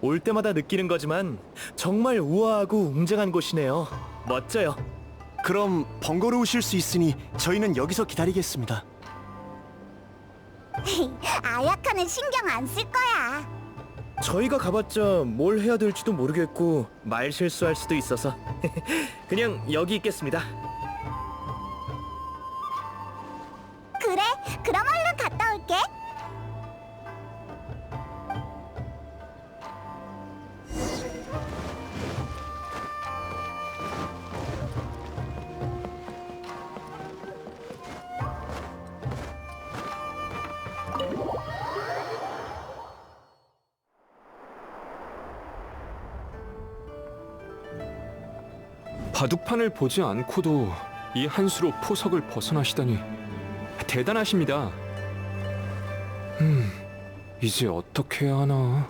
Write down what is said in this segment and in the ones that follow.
올 때마다 느끼는 거지만 정말 우아하고 웅장한 곳이네요. 멋져요. 그럼 번거로우실 수 있으니 저희는 여기서 기다리겠습니다. 아야카는 신경 안 쓸 거야. 저희가 가봤자 뭘 해야 될지도 모르겠고 말 실수할 수도 있어서 그냥 여기 있겠습니다. 그래, 그럼 얼른 갔다 올게. 바둑판을 보지 않고도 이 한 수로 포석을 벗어나시다니 대단하십니다. 이제 어떻게 해야 하나?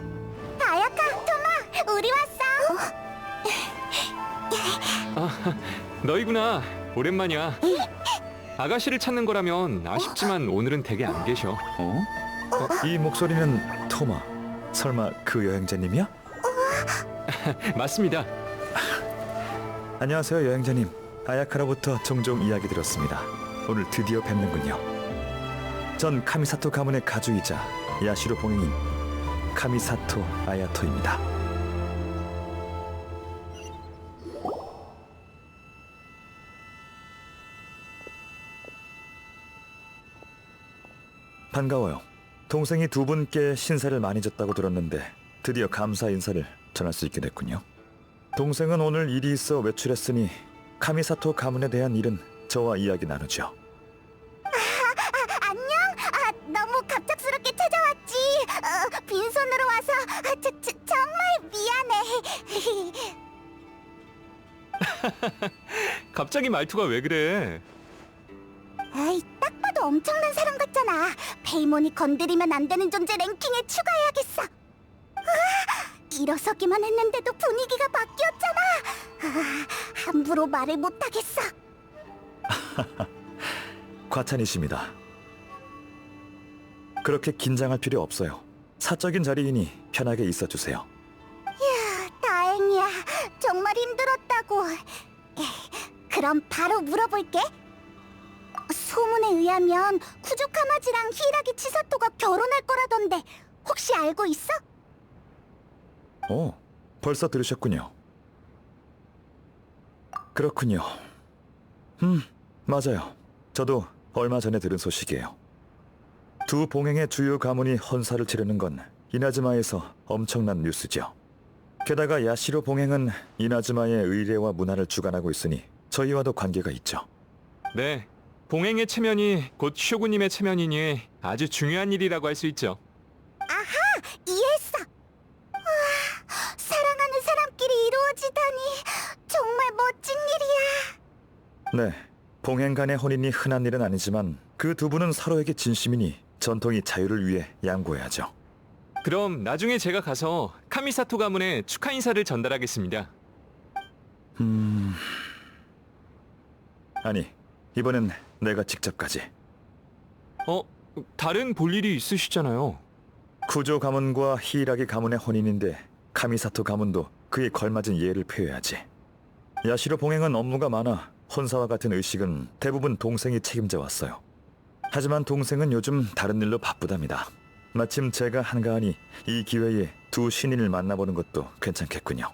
아야카, 토마, 우리 왔어. 아, 너희구나. 오랜만이야. 아가씨를 찾는 거라면 아쉽지만 오늘은 댁에 안 계셔. 이 목소리는 토마. 설마 그 여행자님이야? 맞습니다. 안녕하세요, 여행자님. 아야카로부터 종종 이야기 들었습니다. 오늘 드디어 뵙는군요. 전 카미사토 가문의 가주이자 야시로 봉행인 카미사토 아야토입니다. 반가워요. 동생이 두 분께 신세를 많이 졌다고 들었는데 드디어 감사 인사를 전할 수 있게 됐군요. 동생은 오늘 일이 있어 외출했으니 카미사토 가문에 대한 일은 저와 이야기 나누죠. 안녕. 너무 갑작스럽게 찾아왔지. 빈손으로 와서 정말 미안해. 갑자기 말투가 왜 그래? 에이, 딱 봐도 엄청난 사람 같잖아. 페이몬이 건드리면 안 되는 존재 랭킹에 추가해야겠어. 일어서기만 했는데도 분위기가 바뀌었잖아. 함부로 말을 못하겠어. 과찬이십니다. 그렇게 긴장할 필요 없어요. 사적인 자리이니 편하게 있어주세요. 다행이야. 정말 힘들었다고. 그럼 바로 물어볼게. 소문에 의하면 쿠조카마지랑 히라기 치사토가 결혼할 거라던데 혹시 알고 있어? 벌써 들으셨군요. 그렇군요. 맞아요. 저도 얼마 전에 들은 소식이에요. 두 봉행의 주요 가문이 헌사를 치르는 건 이나즈마에서 엄청난 뉴스죠. 게다가 야시로 봉행은 이나즈마의 의례와 문화를 주관하고 있으니 저희와도 관계가 있죠. 네, 봉행의 체면이 곧 쇼구님의 체면이니 아주 중요한 일이라고 할 수 있죠. 이해했어. 사랑하는 사람끼리 이루어지다니 정말 멋진 일이야. 네, 봉행 간의 혼인이 흔한 일은 아니지만 그 두 분은 서로에게 진심이니 전통이 자유를 위해 양보해야죠. 그럼 나중에 제가 가서 카미사토 가문에 축하 인사를 전달하겠습니다. 아니, 이번엔 내가 직접 가지. 다른 볼 일이 있으시잖아요. 쿠조 가문과 히이라기 가문의 혼인인데 카미사토 가문도 그에 걸맞은 예를 표해야지. 야시로 봉행은 업무가 많아 혼사와 같은 의식은 대부분 동생이 책임져 왔어요. 하지만 동생은 요즘 다른 일로 바쁘답니다. 마침 제가 한가하니 이 기회에 두 신인을 만나보는 것도 괜찮겠군요.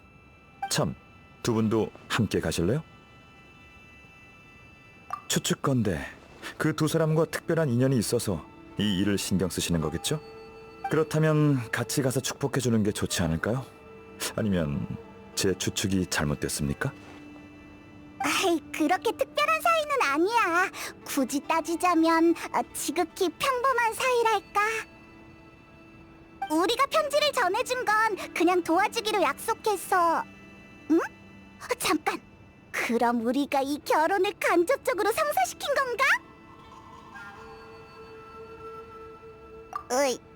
참, 두 분도 함께 가실래요? 추측건데 그 두 사람과 특별한 인연이 있어서 이 일을 신경 쓰시는 거겠죠? 그렇다면 같이 가서 축복해주는 게 좋지 않을까요? 아니면 제 추측이 잘못됐습니까? 그렇게 특별한 사이는 아니야. 굳이 따지자면 지극히 평범한 사이랄까. 우리가 편지를 전해준 건 그냥 도와주기로 약속해서. 응? 잠깐. 그럼 우리가 이 결혼을 간접적으로 성사시킨 건가?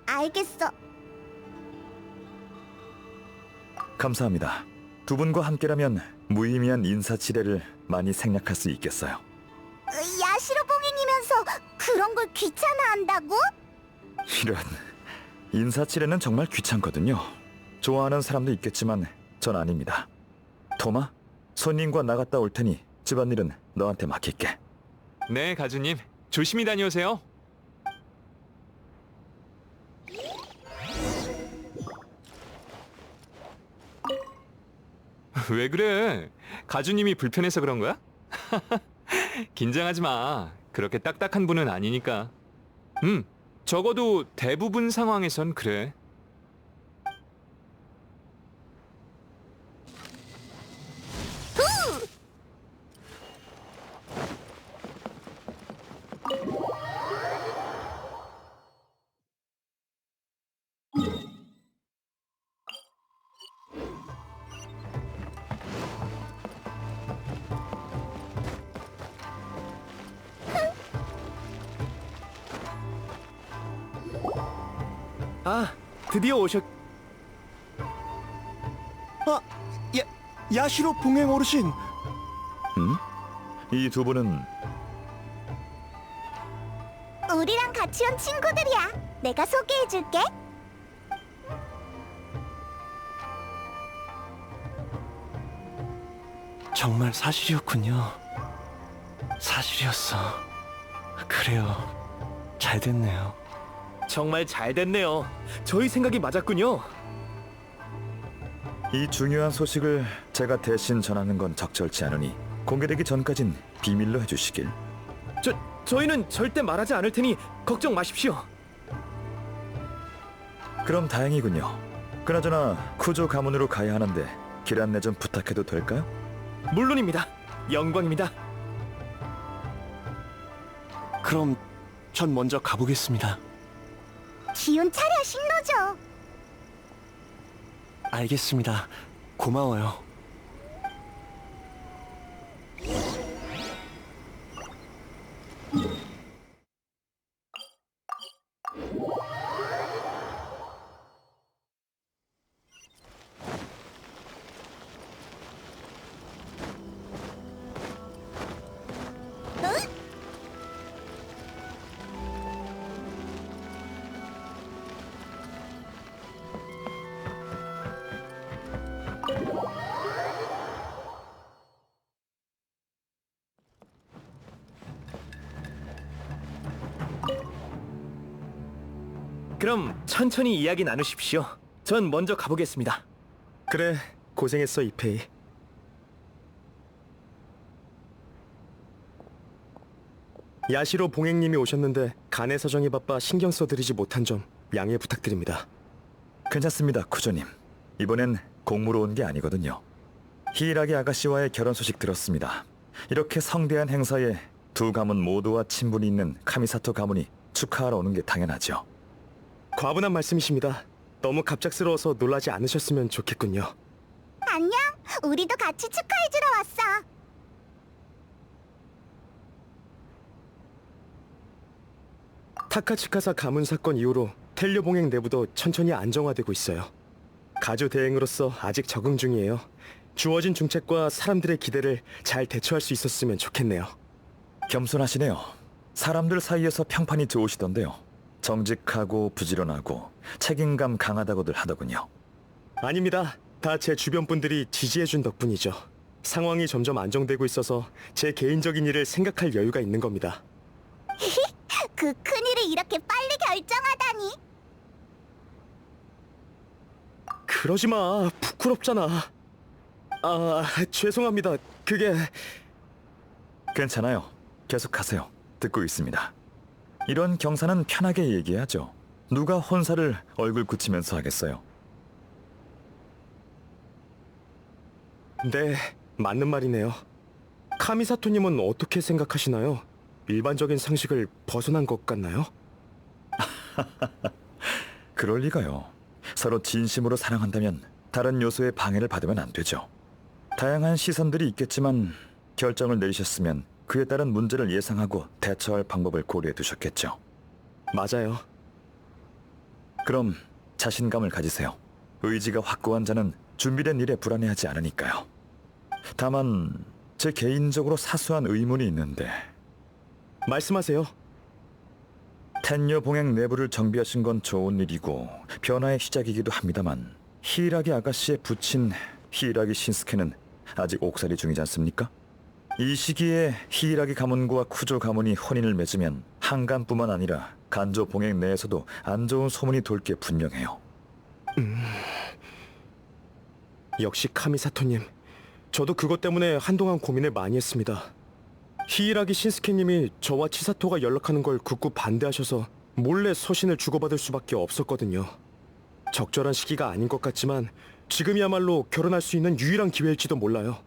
알겠어. 감사합니다. 두 분과 함께라면 무의미한 인사치레를 많이 생략할 수 있겠어요. 야시로 봉행이면서 그런 걸 귀찮아한다고? 이런, 인사치레는 정말 귀찮거든요. 좋아하는 사람도 있겠지만 전 아닙니다. 토마, 손님과 나갔다 올 테니 집안일은 너한테 맡길게. 네, 가주님. 조심히 다녀오세요. 왜 그래? 가주님이 불편해서 그런 거야? 긴장하지 마. 그렇게 딱딱한 분은 아니니까. 적어도 대부분 상황에선 그래. 아, 드디어 오셨... 야시로 봉행 어르신. 이 두 분은 우리랑 같이 온 친구들이야. 내가 소개해줄게. 정말 사실이었군요. 사실이었어. 그래요. 잘 됐네요. 정말 잘 됐네요. 저희 생각이 맞았군요. 이 중요한 소식을 제가 대신 전하는 건 적절치 않으니 공개되기 전까진 비밀로 해주시길. 저희는 절대 말하지 않을 테니 걱정 마십시오. 그럼 다행이군요. 그나저나 쿠조 가문으로 가야 하는데 길 안내 좀 부탁해도 될까요? 물론입니다. 영광입니다. 그럼 전 먼저 가보겠습니다. 기운 차려, 신노조. 알겠습니다. 고마워요. 그럼 천천히 이야기 나누십시오. 전 먼저 가보겠습니다. 그래, 고생했어 이페이. 야시로 봉행님이 오셨는데 간의 사정이 바빠 신경 써드리지 못한 점 양해 부탁드립니다. 괜찮습니다, 쿠조님. 이번엔 공무로 온 게 아니거든요. 히이라기 아가씨와의 결혼 소식 들었습니다. 이렇게 성대한 행사에 두 가문 모두와 친분이 있는 카미사토 가문이 축하하러 오는 게 당연하죠. 과분한 말씀이십니다. 너무 갑작스러워서 놀라지 않으셨으면 좋겠군요. 안녕. 우리도 같이 축하해주러 왔어. 타카츠카사 가문 사건 이후로 텔료 봉행 내부도 천천히 안정화되고 있어요. 가주 대행으로서 아직 적응 중이에요. 주어진 중책과 사람들의 기대를 잘 대처할 수 있었으면 좋겠네요. 겸손하시네요. 사람들 사이에서 평판이 좋으시던데요. 정직하고 부지런하고 책임감 강하다고들 하더군요. 아닙니다. 다 제 주변 분들이 지지해준 덕분이죠. 상황이 점점 안정되고 있어서 제 개인적인 일을 생각할 여유가 있는 겁니다. 그 큰일을 이렇게 빨리 결정하다니. 그러지 마. 부끄럽잖아. 아, 죄송합니다. 그게... 괜찮아요. 계속하세요. 듣고 있습니다. 이런 경사는 편하게 얘기하죠. 누가 혼사를 얼굴 굳히면서 하겠어요. 네, 맞는 말이네요. 카미사토님은 어떻게 생각하시나요? 일반적인 상식을 벗어난 것 같나요? 그럴 리가요. 서로 진심으로 사랑한다면 다른 요소의 방해를 받으면 안 되죠. 다양한 시선들이 있겠지만 결정을 내리셨으면 그에 따른 문제를 예상하고 대처할 방법을 고려해 두셨겠죠. 맞아요. 그럼 자신감을 가지세요. 의지가 확고한 자는 준비된 일에 불안해하지 않으니까요. 다만 제 개인적으로 사소한 의문이 있는데 말씀하세요. 텐녀 봉행 내부를 정비하신 건 좋은 일이고 변화의 시작이기도 합니다만 히이라기 아가씨의 부친 히이라기 신스케는 아직 옥살이 중이지 않습니까? 이 시기에 히이라기 가문과 쿠조 가문이 혼인을 맺으면 한간뿐만 아니라 간조 봉행 내에서도 안 좋은 소문이 돌 게 분명해요. 역시 카미사토님, 저도 그것 때문에 한동안 고민을 많이 했습니다. 히이라기 신스케님이 저와 치사토가 연락하는 걸 극구 반대하셔서 몰래 서신을 주고받을 수밖에 없었거든요. 적절한 시기가 아닌 것 같지만 지금이야말로 결혼할 수 있는 유일한 기회일지도 몰라요.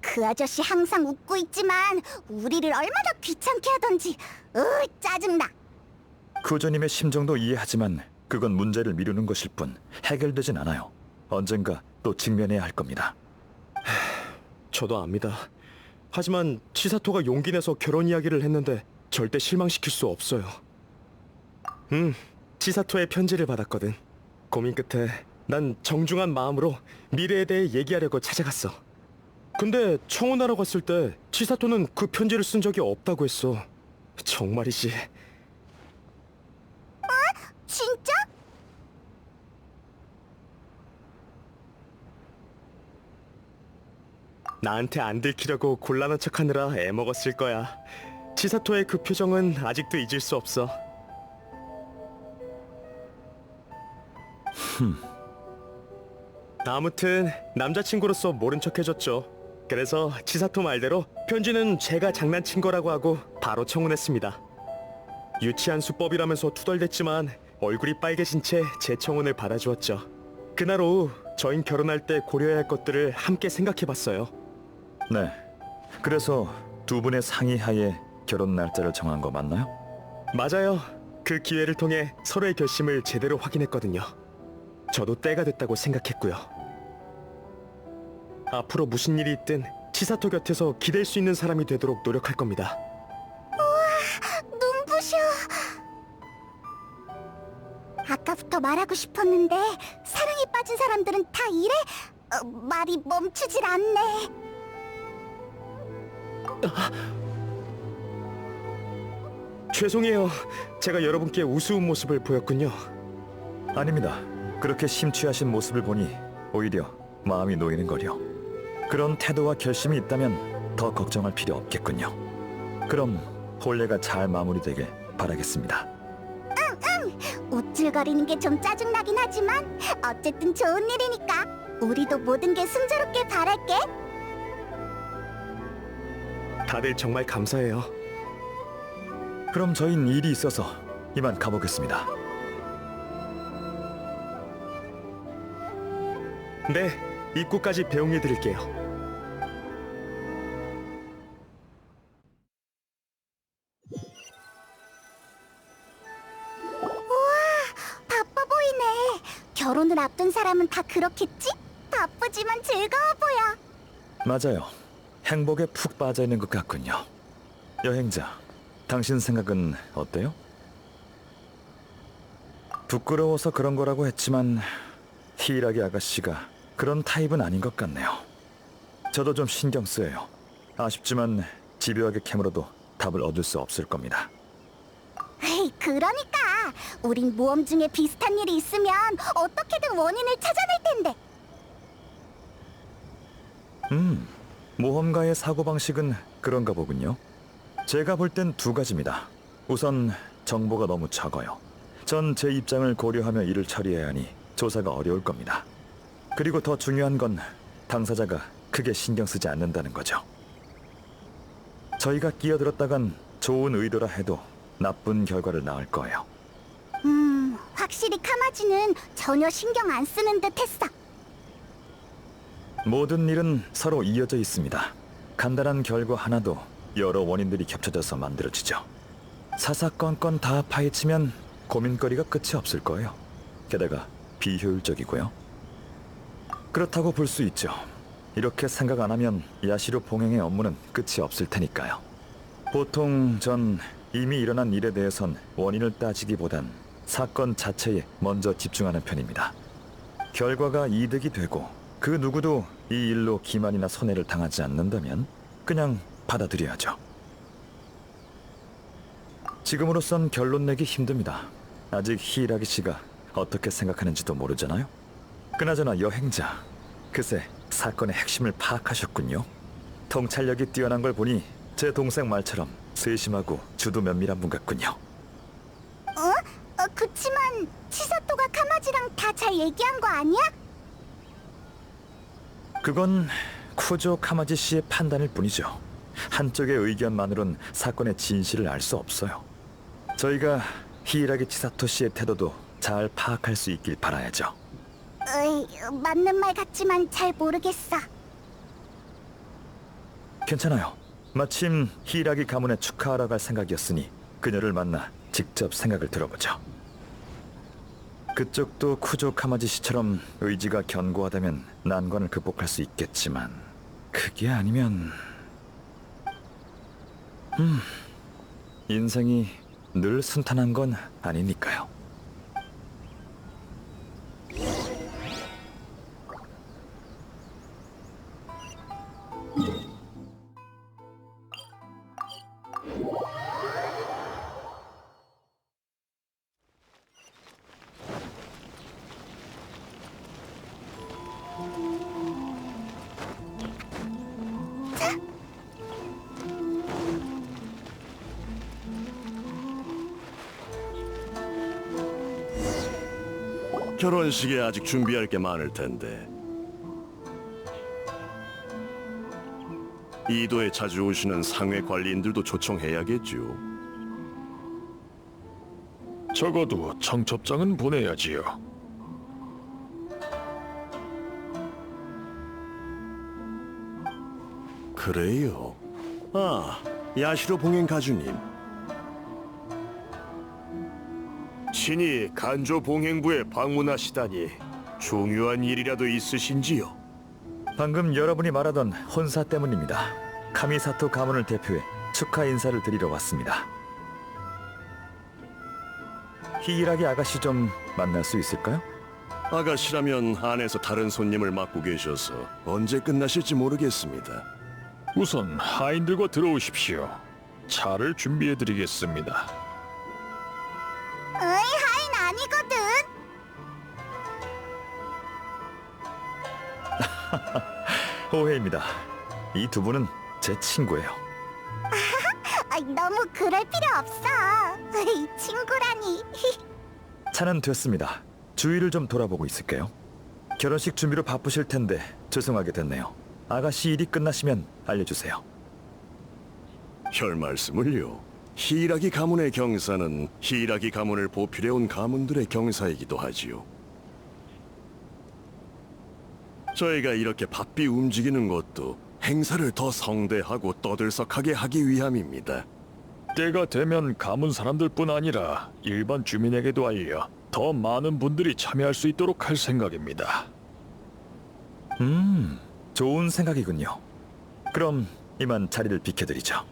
그 아저씨 항상 웃고 있지만 우리를 얼마나 귀찮게 하던지. 짜증나. 쿠조님의 심정도 이해하지만 그건 문제를 미루는 것일 뿐 해결되진 않아요. 언젠가 또 직면해야 할 겁니다. 저도 압니다. 하지만 치사토가 용기 내서 결혼 이야기를 했는데 절대 실망시킬 수 없어요. 치사토의 편지를 받았거든. 고민 끝에 난 정중한 마음으로 미래에 대해 얘기하려고 찾아갔어. 근데 청혼하러 갔을 때 치사토는 그 편지를 쓴 적이 없다고 했어. 정말이지. 진짜? 나한테 안 들키려고 곤란한 척하느라 애먹었을 거야. 치사토의 그 표정은 아직도 잊을 수 없어. 아무튼 남자친구로서 모른 척 해줬죠. 그래서 치사토 말대로 편지는 제가 장난친 거라고 하고 바로 청혼했습니다. 유치한 수법이라면서 투덜댔지만 얼굴이 빨개진 채 제 청혼을 받아주었죠. 그날 오후 저흰 결혼할 때 고려해야 할 것들을 함께 생각해봤어요. 네. 그래서 두 분의 상의하에 결혼 날짜를 정한 거 맞나요? 맞아요. 그 기회를 통해 서로의 결심을 제대로 확인했거든요. 저도 때가 됐다고 생각했고요. 앞으로 무슨 일이 있든 치사토 곁에서 기댈 수 있는 사람이 되도록 노력할 겁니다. 눈부셔. 아까부터 말하고 싶었는데 사랑에 빠진 사람들은 다 이래? 말이 멈추질 않네. 죄송해요. 제가 여러분께 우스운 모습을 보였군요. 아닙니다. 그렇게 심취하신 모습을 보니 오히려 마음이 놓이는 거려. 그런 태도와 결심이 있다면 더 걱정할 필요 없겠군요. 그럼 혼례가 잘 마무리되길 바라겠습니다. 우쭐거리는 게 좀 짜증나긴 하지만 어쨌든 좋은 일이니까 우리도 모든 게 순조롭게 바랄게. 다들 정말 감사해요. 그럼 저흰 일이 있어서 이만 가보겠습니다. 네, 입구까지 배웅해 드릴게요. 바빠 보이네. 결혼을 앞둔 사람은 다 그렇겠지? 바쁘지만 즐거워 보여. 맞아요. 행복에 푹 빠져 있는 것 같군요. 여행자, 당신 생각은 어때요? 부끄러워서 그런 거라고 했지만 히이라기 아가씨가 그런 타입은 아닌 것 같네요. 저도 좀 신경 쓰여요. 아쉽지만 집요하게 캐물어도 답을 얻을 수 없을 겁니다. 에이, 그러니까 우린 모험 중에 비슷한 일이 있으면 어떻게든 원인을 찾아낼 텐데. 모험가의 사고방식은 그런가 보군요. 제가 볼 땐 두 가지입니다. 우선 정보가 너무 적어요. 전 제 입장을 고려하며 일을 처리해야 하니 조사가 어려울 겁니다. 그리고 더 중요한 건 당사자가 크게 신경 쓰지 않는다는 거죠. 저희가 끼어들었다간 좋은 의도라 해도 나쁜 결과를 낳을 거예요. 확실히 카마지는 전혀 신경 안 쓰는 듯 했어. 모든 일은 서로 이어져 있습니다. 간단한 결과 하나도 여러 원인들이 겹쳐져서 만들어지죠. 사사건건 다 파헤치면 고민거리가 끝이 없을 거예요. 게다가 비효율적이고요. 그렇다고 볼 수 있죠. 이렇게 생각 안 하면 야시로 봉행의 업무는 끝이 없을 테니까요. 보통 전 이미 일어난 일에 대해선 원인을 따지기보단 사건 자체에 먼저 집중하는 편입니다. 결과가 이득이 되고 그 누구도 이 일로 기만이나 손해를 당하지 않는다면 그냥 받아들여야죠. 지금으로선 결론 내기 힘듭니다. 아직 히이라기 씨가 어떻게 생각하는지도 모르잖아요. 그나저나 여행자, 그새 사건의 핵심을 파악하셨군요. 통찰력이 뛰어난 걸 보니 제 동생 말처럼 세심하고 주도 면밀한 분 같군요. 그치만 치사토가 카마지랑 다 잘 얘기한 거 아니야? 그건 쿠조 카마지 씨의 판단일 뿐이죠. 한쪽의 의견만으론 사건의 진실을 알 수 없어요. 저희가 히이라기 치사토 씨의 태도도 잘 파악할 수 있길 바라야죠. 맞는 말 같지만 잘 모르겠어. 괜찮아요. 마침 히이라기 가문에 축하하러 갈 생각이었으니 그녀를 만나 직접 생각을 들어보죠. 그쪽도 쿠조 카마지 씨처럼 의지가 견고하다면 난관을 극복할 수 있겠지만 그게 아니면 인생이 늘 순탄한 건 아니니까요. 결혼식에 아직 준비할 게 많을 텐데. 이도에 자주 오시는 상회 관리인들도 초청해야겠죠. 적어도 청첩장은 보내야지요. 그래요. 아, 야시로 봉행 가주님. 친히 간조 봉행부에 방문하시다니 중요한 일이라도 있으신지요? 방금 여러분이 말하던 혼사 때문입니다. 카미사토 가문을 대표해 축하 인사를 드리러 왔습니다. 히이라기 아가씨 좀 만날 수 있을까요? 아가씨라면 안에서 다른 손님을 맡고 계셔서 언제 끝나실지 모르겠습니다. 우선 하인들과 들어오십시오. 차를 준비해드리겠습니다. 하인 아니거든. 오해입니다. 이 두 분은 제 친구예요. 너무 그럴 필요 없어. 이 친구라니. 차는 됐습니다. 주위를 좀 돌아보고 있을게요. 결혼식 준비로 바쁘실 텐데 죄송하게 됐네요. 아가씨 일이 끝나시면 알려주세요. 별 말씀을요. 히이라기 가문의 경사는 히이라기 가문을 보필해온 가문들의 경사이기도 하지요. 저희가 이렇게 바삐 움직이는 것도 행사를 더 성대하고 떠들썩하게 하기 위함입니다. 때가 되면 가문 사람들뿐 아니라 일반 주민에게도 알려 더 많은 분들이 참여할 수 있도록 할 생각입니다. 좋은 생각이군요. 그럼 이만 자리를 비켜드리죠.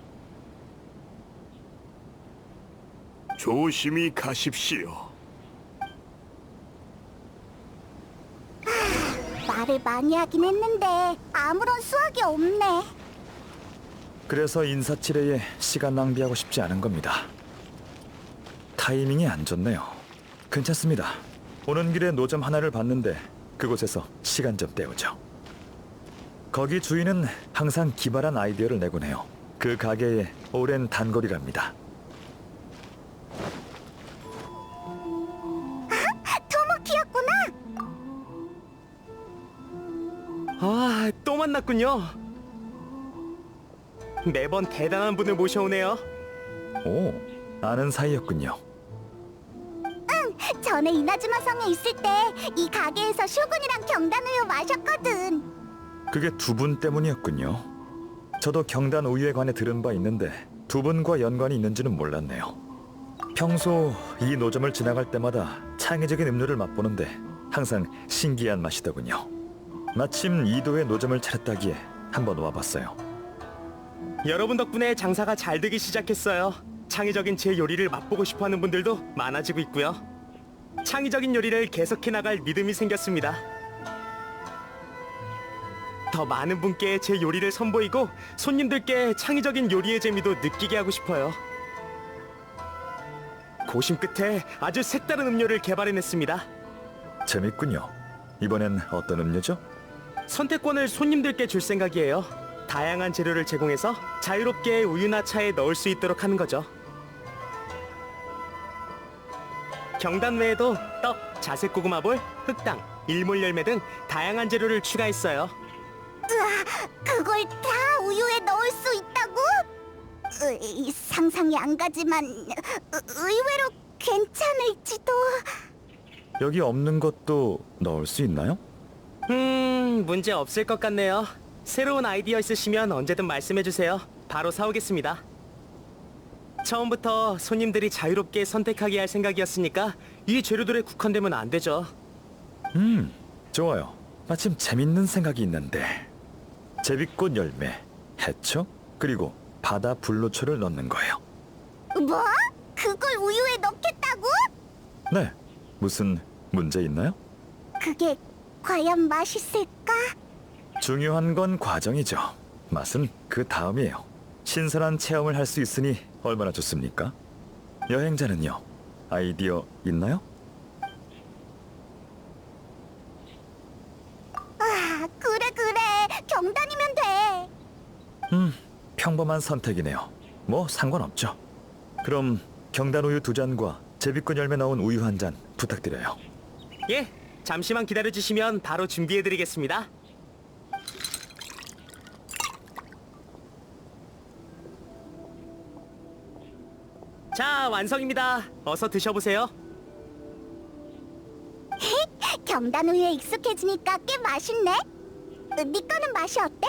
조심히 가십시오. 말을 많이 하긴 했는데 아무런 수확이 없네. 그래서 인사치레에 시간 낭비하고 싶지 않은 겁니다. 타이밍이 안 좋네요. 괜찮습니다. 오는 길에 노점 하나를 봤는데 그곳에서 시간 좀 때우죠. 거기 주인은 항상 기발한 아이디어를 내곤 해요. 그 가게의 오랜 단골이랍니다. 토모키였구나. 아, 또 만났군요. 매번 대단한 분을 모셔오네요. 오, 아는 사이였군요. 전에 이나즈마 성에 있을 때 이 가게에서 쇼군이랑 경단 우유 마셨거든. 그게 두 분 때문이었군요. 저도 경단 우유에 관해 들은 바 있는데 두 분과 연관이 있는지는 몰랐네요. 평소 이 노점을 지나갈 때마다 창의적인 음료를 맛보는데 항상 신기한 맛이더군요. 마침 이도에 노점을 차렸다기에 한번 와봤어요. 여러분 덕분에 장사가 잘 되기 시작했어요. 창의적인 제 요리를 맛보고 싶어하는 분들도 많아지고 있고요. 창의적인 요리를 계속해 나갈 믿음이 생겼습니다. 더 많은 분께 제 요리를 선보이고 손님들께 창의적인 요리의 재미도 느끼게 하고 싶어요. 고심 끝에 아주 색다른 음료를 개발해냈습니다. 재밌군요. 이번엔 어떤 음료죠? 선택권을 손님들께 줄 생각이에요. 다양한 재료를 제공해서 자유롭게 우유나 차에 넣을 수 있도록 하는 거죠. 경단 외에도 떡, 자색 고구마볼, 흑당, 일몰 열매 등 다양한 재료를 추가했어요. 그걸 다 우유에 넣을 수 있다고? 상상이 안 가지만 의외로 괜찮을지도. 여기 없는 것도 넣을 수 있나요? 문제 없을 것 같네요. 새로운 아이디어 있으시면 언제든 말씀해주세요. 바로 사오겠습니다. 처음부터 손님들이 자유롭게 선택하게 할 생각이었으니까 이 재료들에 국한되면 안 되죠. 좋아요. 마침 재밌는 생각이 있는데 제비꽃 열매, 해초, 그리고 바다 불로초를 넣는 거예요. 뭐? 그걸 우유에 넣겠다고? 네, 무슨 문제 있나요? 그게 과연 맛있을까? 중요한 건 과정이죠. 맛은 그 다음이에요. 신선한 체험을 할 수 있으니 얼마나 좋습니까? 여행자는요, 아이디어 있나요? 그래 경단이면 돼. 평범한 선택이네요. 뭐 상관없죠. 그럼 경단 우유 2잔과 제비꽃 열매 넣은 우유 1잔 부탁드려요. 예, 잠시만 기다려주시면 바로 준비해드리겠습니다. 자, 완성입니다. 어서 드셔보세요. 경단 우유에 익숙해지니까 꽤 맛있네. 네 거는 맛이 어때?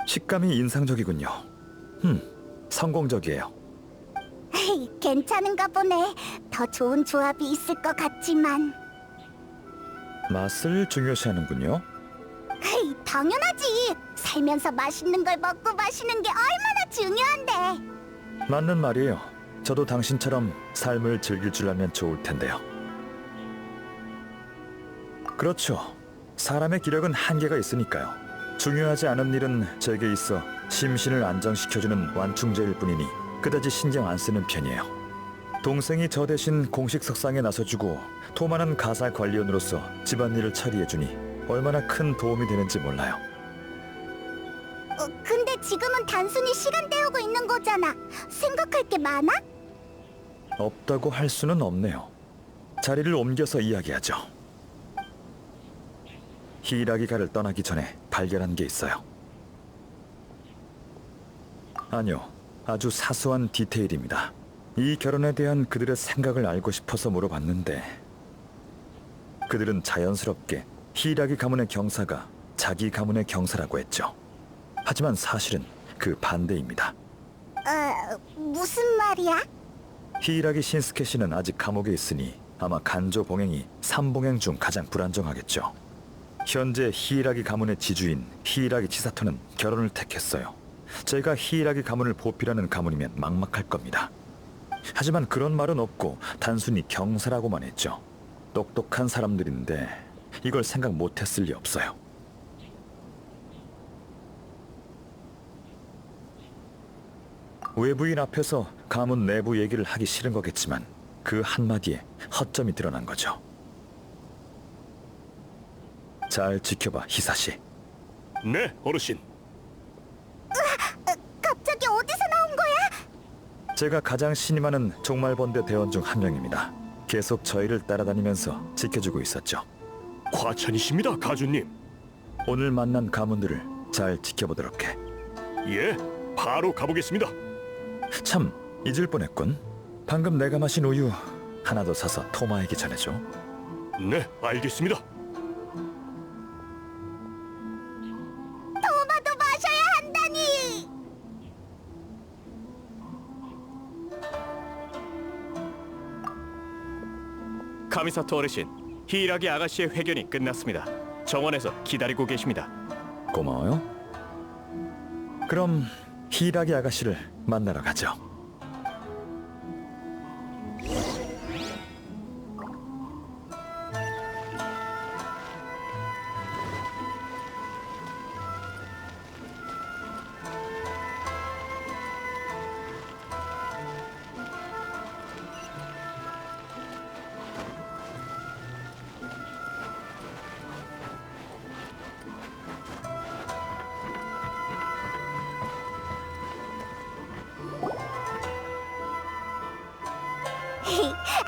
식감이 인상적이군요. 성공적이에요. 괜찮은가 보네. 더 좋은 조합이 있을 것 같지만. 맛을 중요시하는군요. 당연하지. 살면서 맛있는 걸 먹고 마시는 게 얼마나 중요한데. 맞는 말이에요. 저도 당신처럼 삶을 즐길 줄 알면 좋을 텐데요. 그렇죠. 사람의 기력은 한계가 있으니까요. 중요하지 않은 일은 제게 있어 심신을 안정시켜주는 완충제일 뿐이니 그다지 신경 안 쓰는 편이에요. 동생이 저 대신 공식 석상에 나서주고 토마는 가사 관리원으로서 집안일을 처리해주니 얼마나 큰 도움이 되는지 몰라요. 근데 지금은 단순히 시간 때우고 있는 거잖아. 생각할 게 많아? 없다고 할 수는 없네요. 자리를 옮겨서 이야기하죠. 히라기가를 떠나기 전에 발견한 게 있어요. 아니요, 아주 사소한 디테일입니다. 이 결혼에 대한 그들의 생각을 알고 싶어서 물어봤는데 그들은 자연스럽게 히라기 가문의 경사가 자기 가문의 경사라고 했죠. 하지만 사실은 그 반대입니다. 무슨 말이야? 히라기 신스케 씨는 아직 감옥에 있으니 아마 간조 봉행이 3봉행 중 가장 불안정하겠죠. 현재 히라기 가문의 지주인 히라기 치사토는 결혼을 택했어요. 제가 히라기 가문을 보필하는 가문이면 막막할 겁니다. 하지만 그런 말은 없고 단순히 경사라고만 했죠. 똑똑한 사람들인데 이걸 생각 못했을 리 없어요. 외부인 앞에서 가문 내부 얘기를 하기 싫은 거겠지만 그 한마디에 허점이 드러난 거죠. 잘 지켜봐, 히사시. 네, 어르신. 갑자기 어디서 나온 거야? 제가 가장 신임하는 종말번대 대원 중 한 명입니다. 계속 저희를 따라다니면서 지켜주고 있었죠. 과찬이십니다, 가주님. 오늘 만난 가문들을 잘 지켜보도록 해. 예, 바로 가보겠습니다. 참, 잊을 뻔했군. 방금 내가 마신 우유 하나 더 사서 토마에게 전해줘. 네, 알겠습니다. 토마도 마셔야 한다니. 카미사토 어르신, 히이라기 아가씨의 회견이 끝났습니다. 정원에서 기다리고 계십니다. 고마워요. 그럼 히라기 아가씨를 만나러 가죠.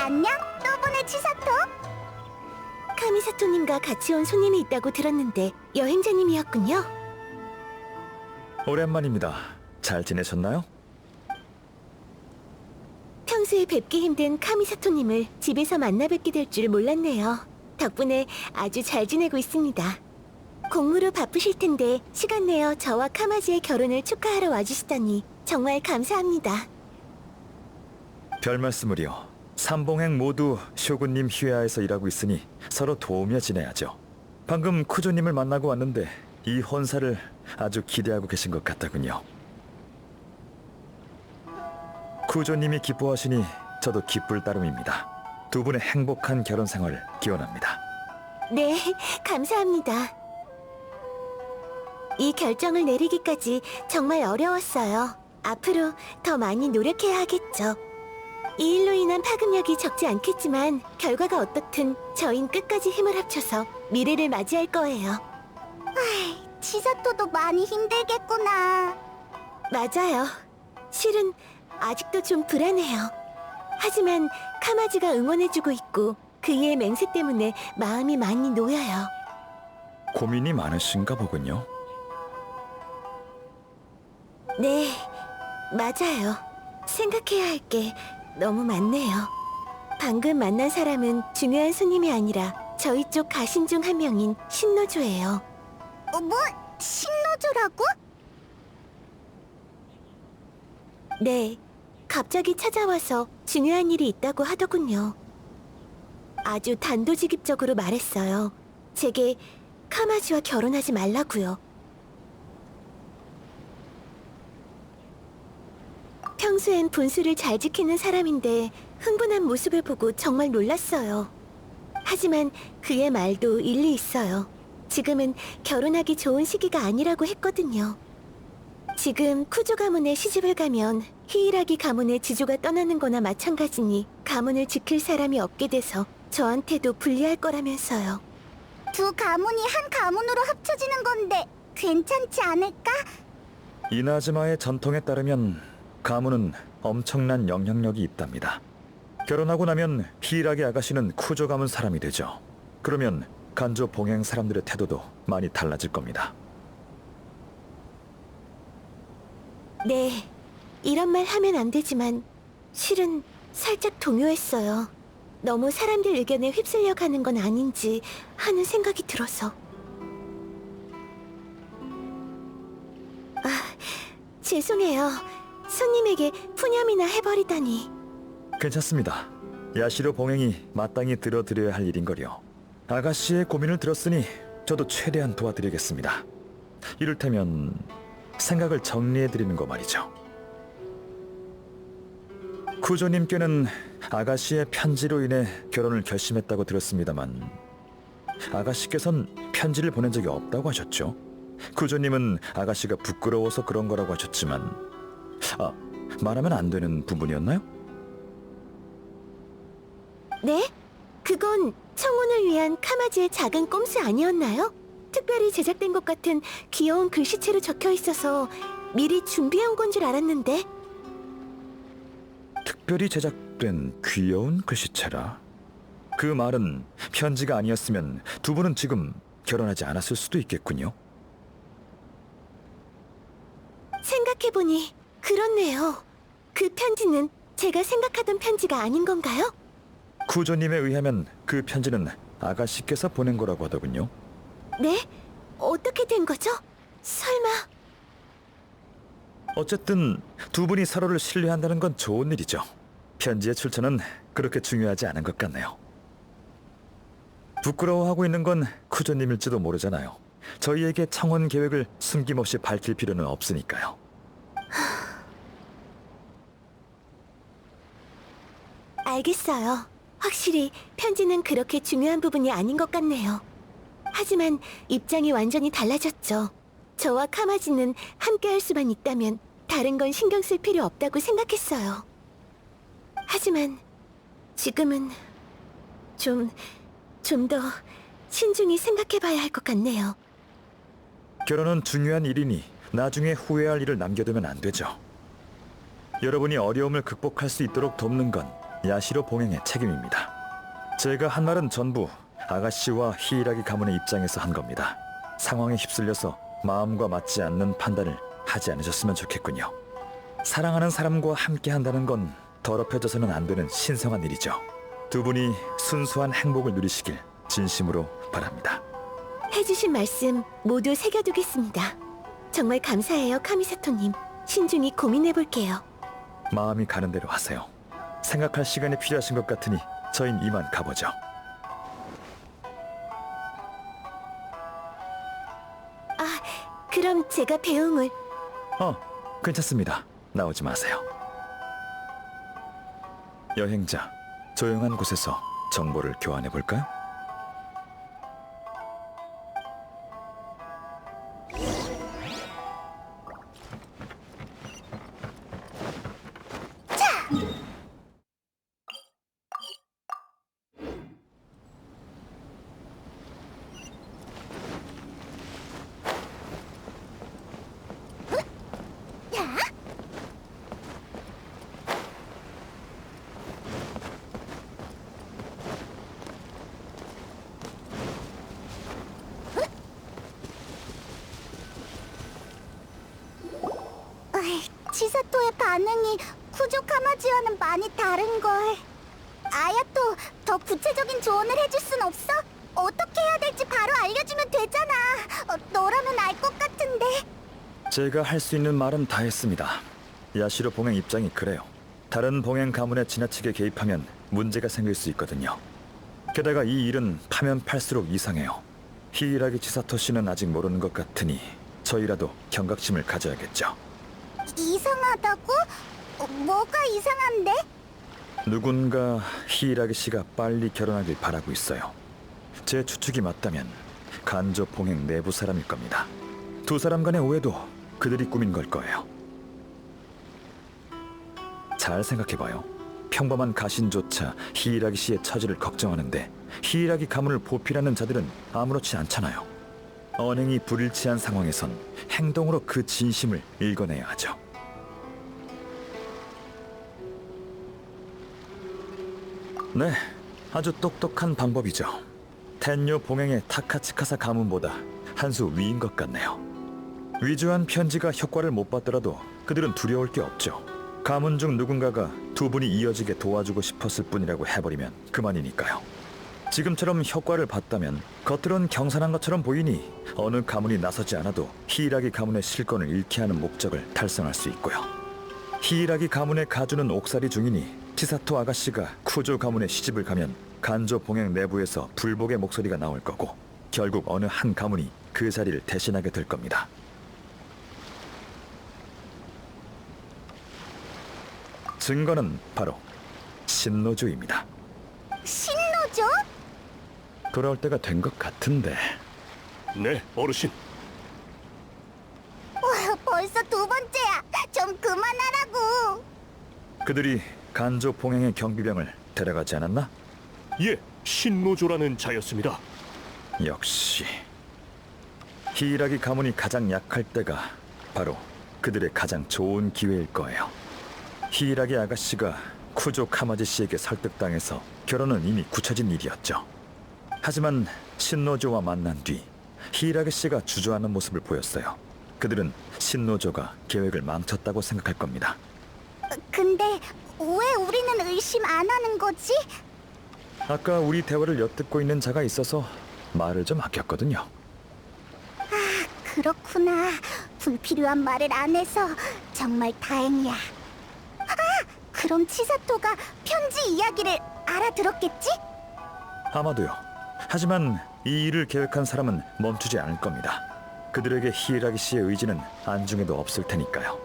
안녕? 또 보네, 치사토. 카미사토님과 같이 온 손님이 있다고 들었는데 여행자님이었군요. 오랜만입니다. 잘 지내셨나요? 평소에 뵙기 힘든 카미사토님을 집에서 만나 뵙게 될 줄 몰랐네요. 덕분에 아주 잘 지내고 있습니다. 공무로 바쁘실 텐데 시간 내어 저와 카마지의 결혼을 축하하러 와주시다니 정말 감사합니다. 별 말씀을요. 삼봉행 모두 쇼군님 휘하에서 일하고 있으니 서로 도우며 지내야죠. 방금 쿠조님을 만나고 왔는데 이 혼사를 아주 기대하고 계신 것 같더군요. 쿠조님이 기뻐하시니 저도 기쁠 따름입니다. 두 분의 행복한 결혼 생활 기원합니다. 네, 감사합니다. 이 결정을 내리기까지 정말 어려웠어요. 앞으로 더 많이 노력해야 하겠죠. 이 일로 인한 파급력이 적지 않겠지만 결과가 어떻든 저흰 끝까지 힘을 합쳐서 미래를 맞이할 거예요. 치사토도 많이 힘들겠구나. 맞아요. 실은 아직도 좀 불안해요. 하지만 카마지가 응원해주고 있고 그이의 맹세 때문에 마음이 많이 놓여요. 고민이 많으신가 보군요. 네, 맞아요. 생각해야 할 게 너무 많네요. 방금 만난 사람은 중요한 손님이 아니라 저희 쪽 가신 중 한 명인 신노조예요. 뭐? 신노조라고? 네, 갑자기 찾아와서 중요한 일이 있다고 하더군요. 아주 단도직입적으로 말했어요. 제게 카마지와 결혼하지 말라고요. 평소엔 분수를 잘 지키는 사람인데 흥분한 모습을 보고 정말 놀랐어요. 하지만 그의 말도 일리 있어요. 지금은 결혼하기 좋은 시기가 아니라고 했거든요. 지금 쿠조 가문에 시집을 가면 히이라기 가문의 지주가 떠나는 거나 마찬가지니 가문을 지킬 사람이 없게 돼서 저한테도 불리할 거라면서요. 두 가문이 한 가문으로 합쳐지는 건데 괜찮지 않을까? 이나즈마의 전통에 따르면 가문은 엄청난 영향력이 있답니다. 결혼하고 나면 히이라기 아가씨는 쿠조 가문 사람이 되죠. 그러면 간조 봉행 사람들의 태도도 많이 달라질 겁니다. 네, 이런 말 하면 안 되지만 실은 살짝 동요했어요. 너무 사람들 의견에 휩쓸려 가는 건 아닌지 하는 생각이 들어서. 아, 죄송해요. 손님에게 푸념이나 해버리다니. 괜찮습니다. 야시로 봉행이 마땅히 들어드려야 할 일인걸요. 아가씨의 고민을 들었으니 저도 최대한 도와드리겠습니다. 이를테면 생각을 정리해드리는 거 말이죠. 쿠조님께는 아가씨의 편지로 인해 결혼을 결심했다고 들었습니다만 아가씨께선 편지를 보낸 적이 없다고 하셨죠? 쿠조님은 아가씨가 부끄러워서 그런 거라고 하셨지만 말하면 안 되는 부분이었나요? 네? 그건 청혼을 위한 카마지의 작은 꼼수 아니었나요? 특별히 제작된 것 같은 귀여운 글씨체로 적혀 있어서 미리 준비해온 건 줄 알았는데. 특별히 제작된 귀여운 글씨체라. 그 말은 편지가 아니었으면 두 분은 지금 결혼하지 않았을 수도 있겠군요. 생각해보니 그렇네요. 그 편지는 제가 생각하던 편지가 아닌 건가요? 쿠조님에 의하면 그 편지는 아가씨께서 보낸 거라고 하더군요. 네? 어떻게 된 거죠? 설마... 어쨌든 두 분이 서로를 신뢰한다는 건 좋은 일이죠. 편지의 출처는 그렇게 중요하지 않은 것 같네요. 부끄러워하고 있는 건 쿠조님일지도 모르잖아요. 저희에게 청혼 계획을 숨김없이 밝힐 필요는 없으니까요. 알겠어요. 확실히 편지는 그렇게 중요한 부분이 아닌 것 같네요. 하지만 입장이 완전히 달라졌죠. 저와 카마지는 함께 할 수만 있다면 다른 건 신경 쓸 필요 없다고 생각했어요. 하지만 지금은 좀 더 신중히 생각해봐야 할 것 같네요. 결혼은 중요한 일이니 나중에 후회할 일을 남겨두면 안 되죠. 여러분이 어려움을 극복할 수 있도록 돕는 건 야시로 봉행의 책임입니다. 제가 한 말은 전부 아가씨와 히이라기 가문의 입장에서 한 겁니다. 상황에 휩쓸려서 마음과 맞지 않는 판단을 하지 않으셨으면 좋겠군요. 사랑하는 사람과 함께 한다는 건 더럽혀져서는 안 되는 신성한 일이죠. 두 분이 순수한 행복을 누리시길 진심으로 바랍니다. 해주신 말씀 모두 새겨두겠습니다. 정말 감사해요, 카미사토님. 신중히 고민해볼게요. 마음이 가는 대로 하세요. 생각할 시간이 필요하신 것 같으니 저흰 이만 가보죠. 그럼 제가 배웅을... 괜찮습니다. 나오지 마세요. 여행자, 조용한 곳에서 정보를 교환해 볼까요? 치사토의 반응이 쿠조 카마지와는 많이 다른걸. 아야토, 더 구체적인 조언을 해줄 순 없어? 어떻게 해야 될지 바로 알려주면 되잖아. 너라면 알 것 같은데. 제가 할 수 있는 말은 다 했습니다. 야시로 봉행 입장이 그래요. 다른 봉행 가문에 지나치게 개입하면 문제가 생길 수 있거든요. 게다가 이 일은 파면 팔수록 이상해요. 히이라기 치사토 씨는 아직 모르는 것 같으니 저희라도 경각심을 가져야겠죠. 이상하다고? 뭐가 이상한데? 누군가 히이라기 씨가 빨리 결혼하길 바라고 있어요. 제 추측이 맞다면 간조 봉행 내부 사람일 겁니다. 두 사람 간의 오해도 그들이 꾸민 걸 거예요. 잘 생각해봐요. 평범한 가신조차 히이라기 씨의 처지를 걱정하는데 히이라기 가문을 보필하는 자들은 아무렇지 않잖아요. 언행이 불일치한 상황에선 행동으로 그 진심을 읽어내야 하죠. 네, 아주 똑똑한 방법이죠. 텐요 봉행의 타카츠카사 가문보다 한 수 위인 것 같네요. 위조한 편지가 효과를 못 받더라도 그들은 두려울 게 없죠. 가문 중 누군가가 두 분이 이어지게 도와주고 싶었을 뿐이라고 해버리면 그만이니까요. 지금처럼 효과를 봤다면 겉으론 경솔한 것처럼 보이니 어느 가문이 나서지 않아도 히이라기 가문의 실권을 잃게 하는 목적을 달성할 수 있고요. 히이라기 가문의 가주는 옥살이 중이니 치사토 아가씨가 쿠조 가문에 시집을 가면 간조 봉행 내부에서 불복의 목소리가 나올 거고 결국 어느 한 가문이 그 자리를 대신하게 될 겁니다. 증거는 바로 신노조입니다. 신노조? 돌아올 때가 된 것 같은데. 네, 어르신. 벌써 두 번째야. 좀 그만하라고. 그들이 간조 봉행의 경비병을 데려가지 않았나? 예, 신노조라는 자였습니다. 역시 히이라기 가문이 가장 약할 때가 바로 그들의 가장 좋은 기회일 거예요. 히이라기 아가씨가 쿠조 카마지 씨에게 설득당해서 결혼은 이미 굳혀진 일이었죠. 하지만 신노조와 만난 뒤 히이라기 씨가 주저하는 모습을 보였어요. 그들은 신노조가 계획을 망쳤다고 생각할 겁니다. 근데 왜 우리는 의심 안 하는 거지? 아까 우리 대화를 엿듣고 있는 자가 있어서 말을 좀 아꼈거든요. 그렇구나. 불필요한 말을 안 해서 정말 다행이야. 그럼 치사토가 편지 이야기를 알아들었겠지? 아마도요. 하지만 이 일을 계획한 사람은 멈추지 않을 겁니다. 그들에게 히이라기 씨의 의지는 안중에도 없을 테니까요.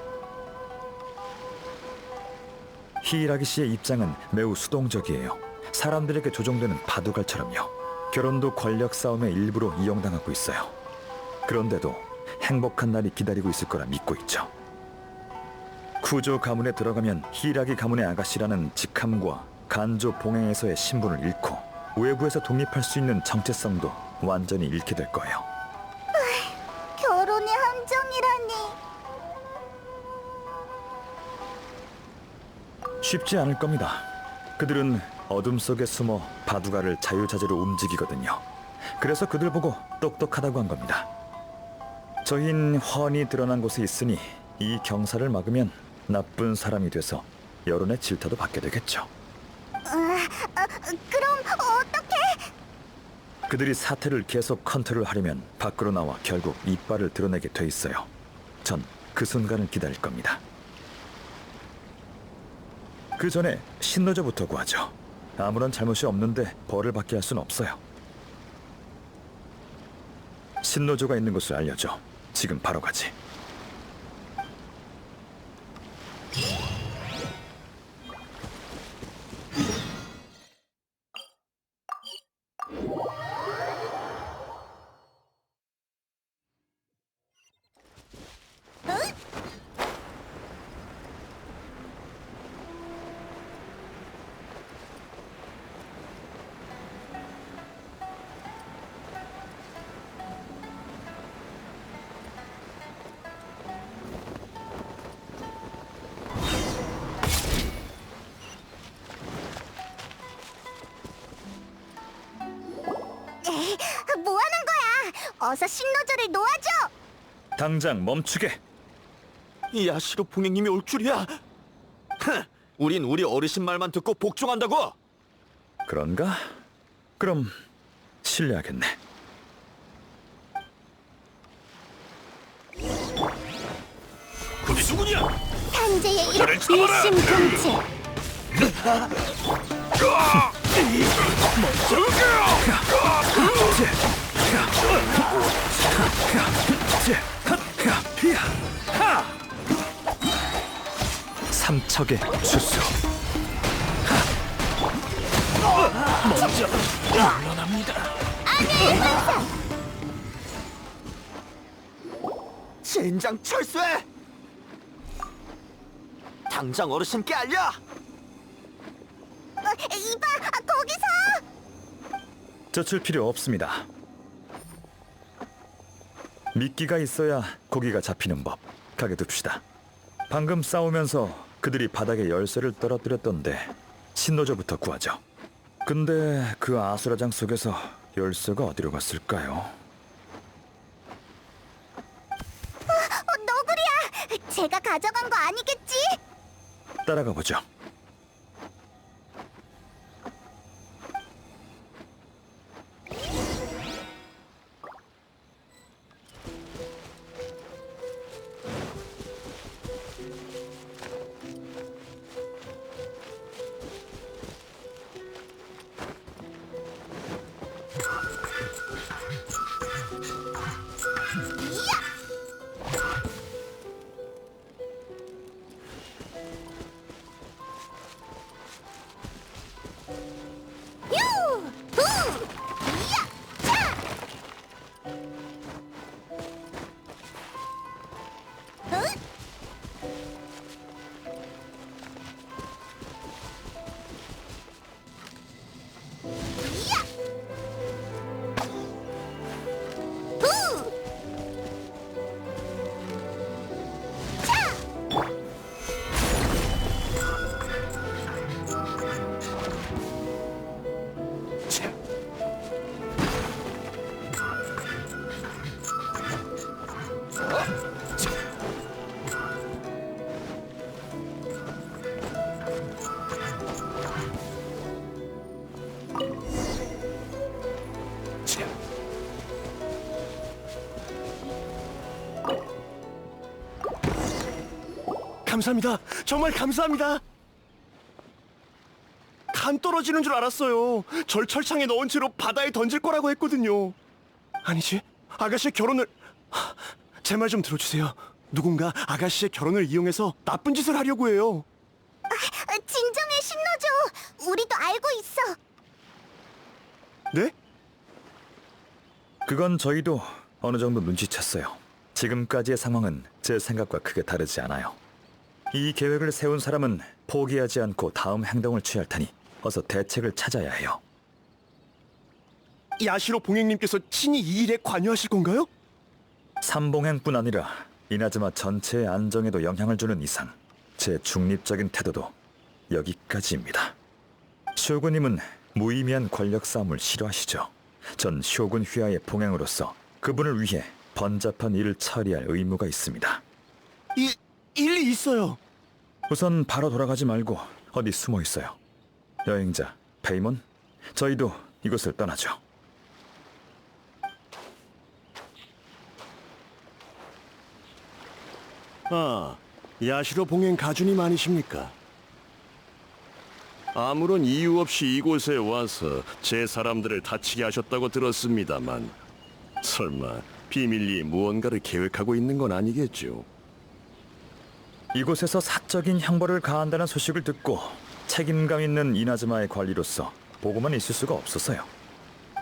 히이라기 씨의 입장은 매우 수동적이에요. 사람들에게 조종되는 바둑알처럼요. 결혼도 권력 싸움의 일부로 이용당하고 있어요. 그런데도 행복한 날이 기다리고 있을 거라 믿고 있죠. 쿠조 가문에 들어가면 히이라기 가문의 아가씨라는 직함과 간조 봉행에서의 신분을 잃고 외부에서 독립할 수 있는 정체성도 완전히 잃게 될 거예요. 결혼이 함정이라니. 쉽지 않을 겁니다. 그들은 어둠 속에 숨어 바둑알을 자유자재로 움직이거든요. 그래서 그들 보고 똑똑하다고 한 겁니다. 저흰 훤히 드러난 곳에 있으니 이 경사를 막으면 나쁜 사람이 돼서 여론의 질타도 받게 되겠죠. 그럼 어떻게? 그들이 사태를 계속 컨트롤하려면 밖으로 나와 결국 이빨을 드러내게 돼 있어요. 전 그 순간을 기다릴 겁니다. 그 전에 신노조부터 구하죠. 아무런 잘못이 없는데 벌을 받게 할 순 없어요. 신노조가 있는 곳을 알려줘. 지금 바로 가지. 뭐 하는 거야? 어서 신노조를 놓아줘! 당장 멈추게. 야시로 봉행님이 올 줄이야. 우린 우리 어르신 말만 듣고 복종한다고. 그런가? 그럼 실례하겠네. 그게 누구냐? 산재의 일심동체. 삼척의 주수. 먼저 물러납니다. 젠장 철수해! 당장 어르신께 알려! 이봐, 거기서! 젖을 필요 없습니다. 미끼가 있어야 고기가 잡히는 법. 가게 둡시다. 방금 싸우면서 그들이 바닥에 열쇠를 떨어뜨렸던데 신노조부터 구하죠. 근데 그 아수라장 속에서 열쇠가 어디로 갔을까요? 너구리야! 제가 가져간 거 아니겠지? 따라가 보죠. 감사합니다. 정말 감사합니다. 간 떨어지는 줄 알았어요. 절 철창에 넣은 채로 바다에 던질 거라고 했거든요. 아니지, 아가씨의 결혼을... 제 말 좀 들어주세요. 누군가 아가씨의 결혼을 이용해서 나쁜 짓을 하려고 해요. 진정해, 신노조. 우리도 알고 있어. 네? 그건 저희도 어느 정도 눈치챘어요. 지금까지의 상황은 제 생각과 크게 다르지 않아요. 이 계획을 세운 사람은 포기하지 않고 다음 행동을 취할 테니 어서 대책을 찾아야 해요. 야시로 봉행님께서 친히 이 일에 관여하실 건가요? 삼봉행뿐 아니라 이나즈마 전체의 안정에도 영향을 주는 이상 제 중립적인 태도도 여기까지입니다. 쇼군님은 무의미한 권력 싸움을 싫어하시죠. 전 쇼군 휘하의 봉행으로서 그분을 위해 번잡한 일을 처리할 의무가 있습니다. 일이 있어요. 우선 바로 돌아가지 말고 어디 숨어 있어요. 여행자 페이몬, 저희도 이곳을 떠나죠. 아, 야시로 봉행 가주님 아니십니까? 아무런 이유 없이 이곳에 와서 제 사람들을 다치게 하셨다고 들었습니다만 설마 비밀리에 무언가를 계획하고 있는 건 아니겠죠? 이곳에서 사적인 형벌을 가한다는 소식을 듣고 책임감 있는 이나즈마의 관리로서 보고만 있을 수가 없었어요.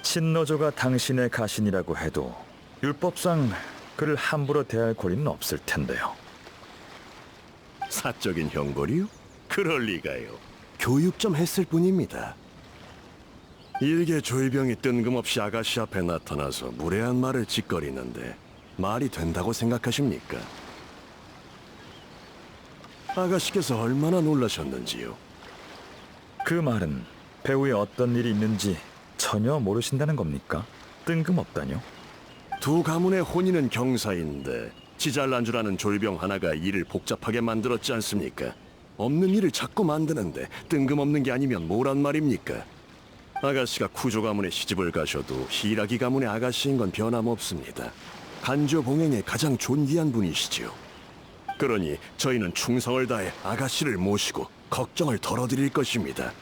신노조가 당신의 가신이라고 해도 율법상 그를 함부로 대할 권리는 없을 텐데요. 사적인 형벌이요? 그럴 리가요. 교육 좀 했을 뿐입니다. 일개 조이병이 뜬금없이 아가씨 앞에 나타나서 무례한 말을 짓거리는데 말이 된다고 생각하십니까? 아가씨께서 얼마나 놀라셨는지요. 그 말은 배후에 어떤 일이 있는지 전혀 모르신다는 겁니까? 뜬금없다뇨? 두 가문의 혼인은 경사인데 지잘난 줄 아는 졸병 하나가 일을 복잡하게 만들었지 않습니까? 없는 일을 자꾸 만드는데 뜬금없는 게 아니면 뭐란 말입니까? 아가씨가 쿠조 가문에 시집을 가셔도 히라기 가문의 아가씨인 건 변함없습니다. 간조 봉행의 가장 존귀한 분이시지요. 그러니 저희는 충성을 다해 아가씨를 모시고 걱정을 덜어드릴 것입니다.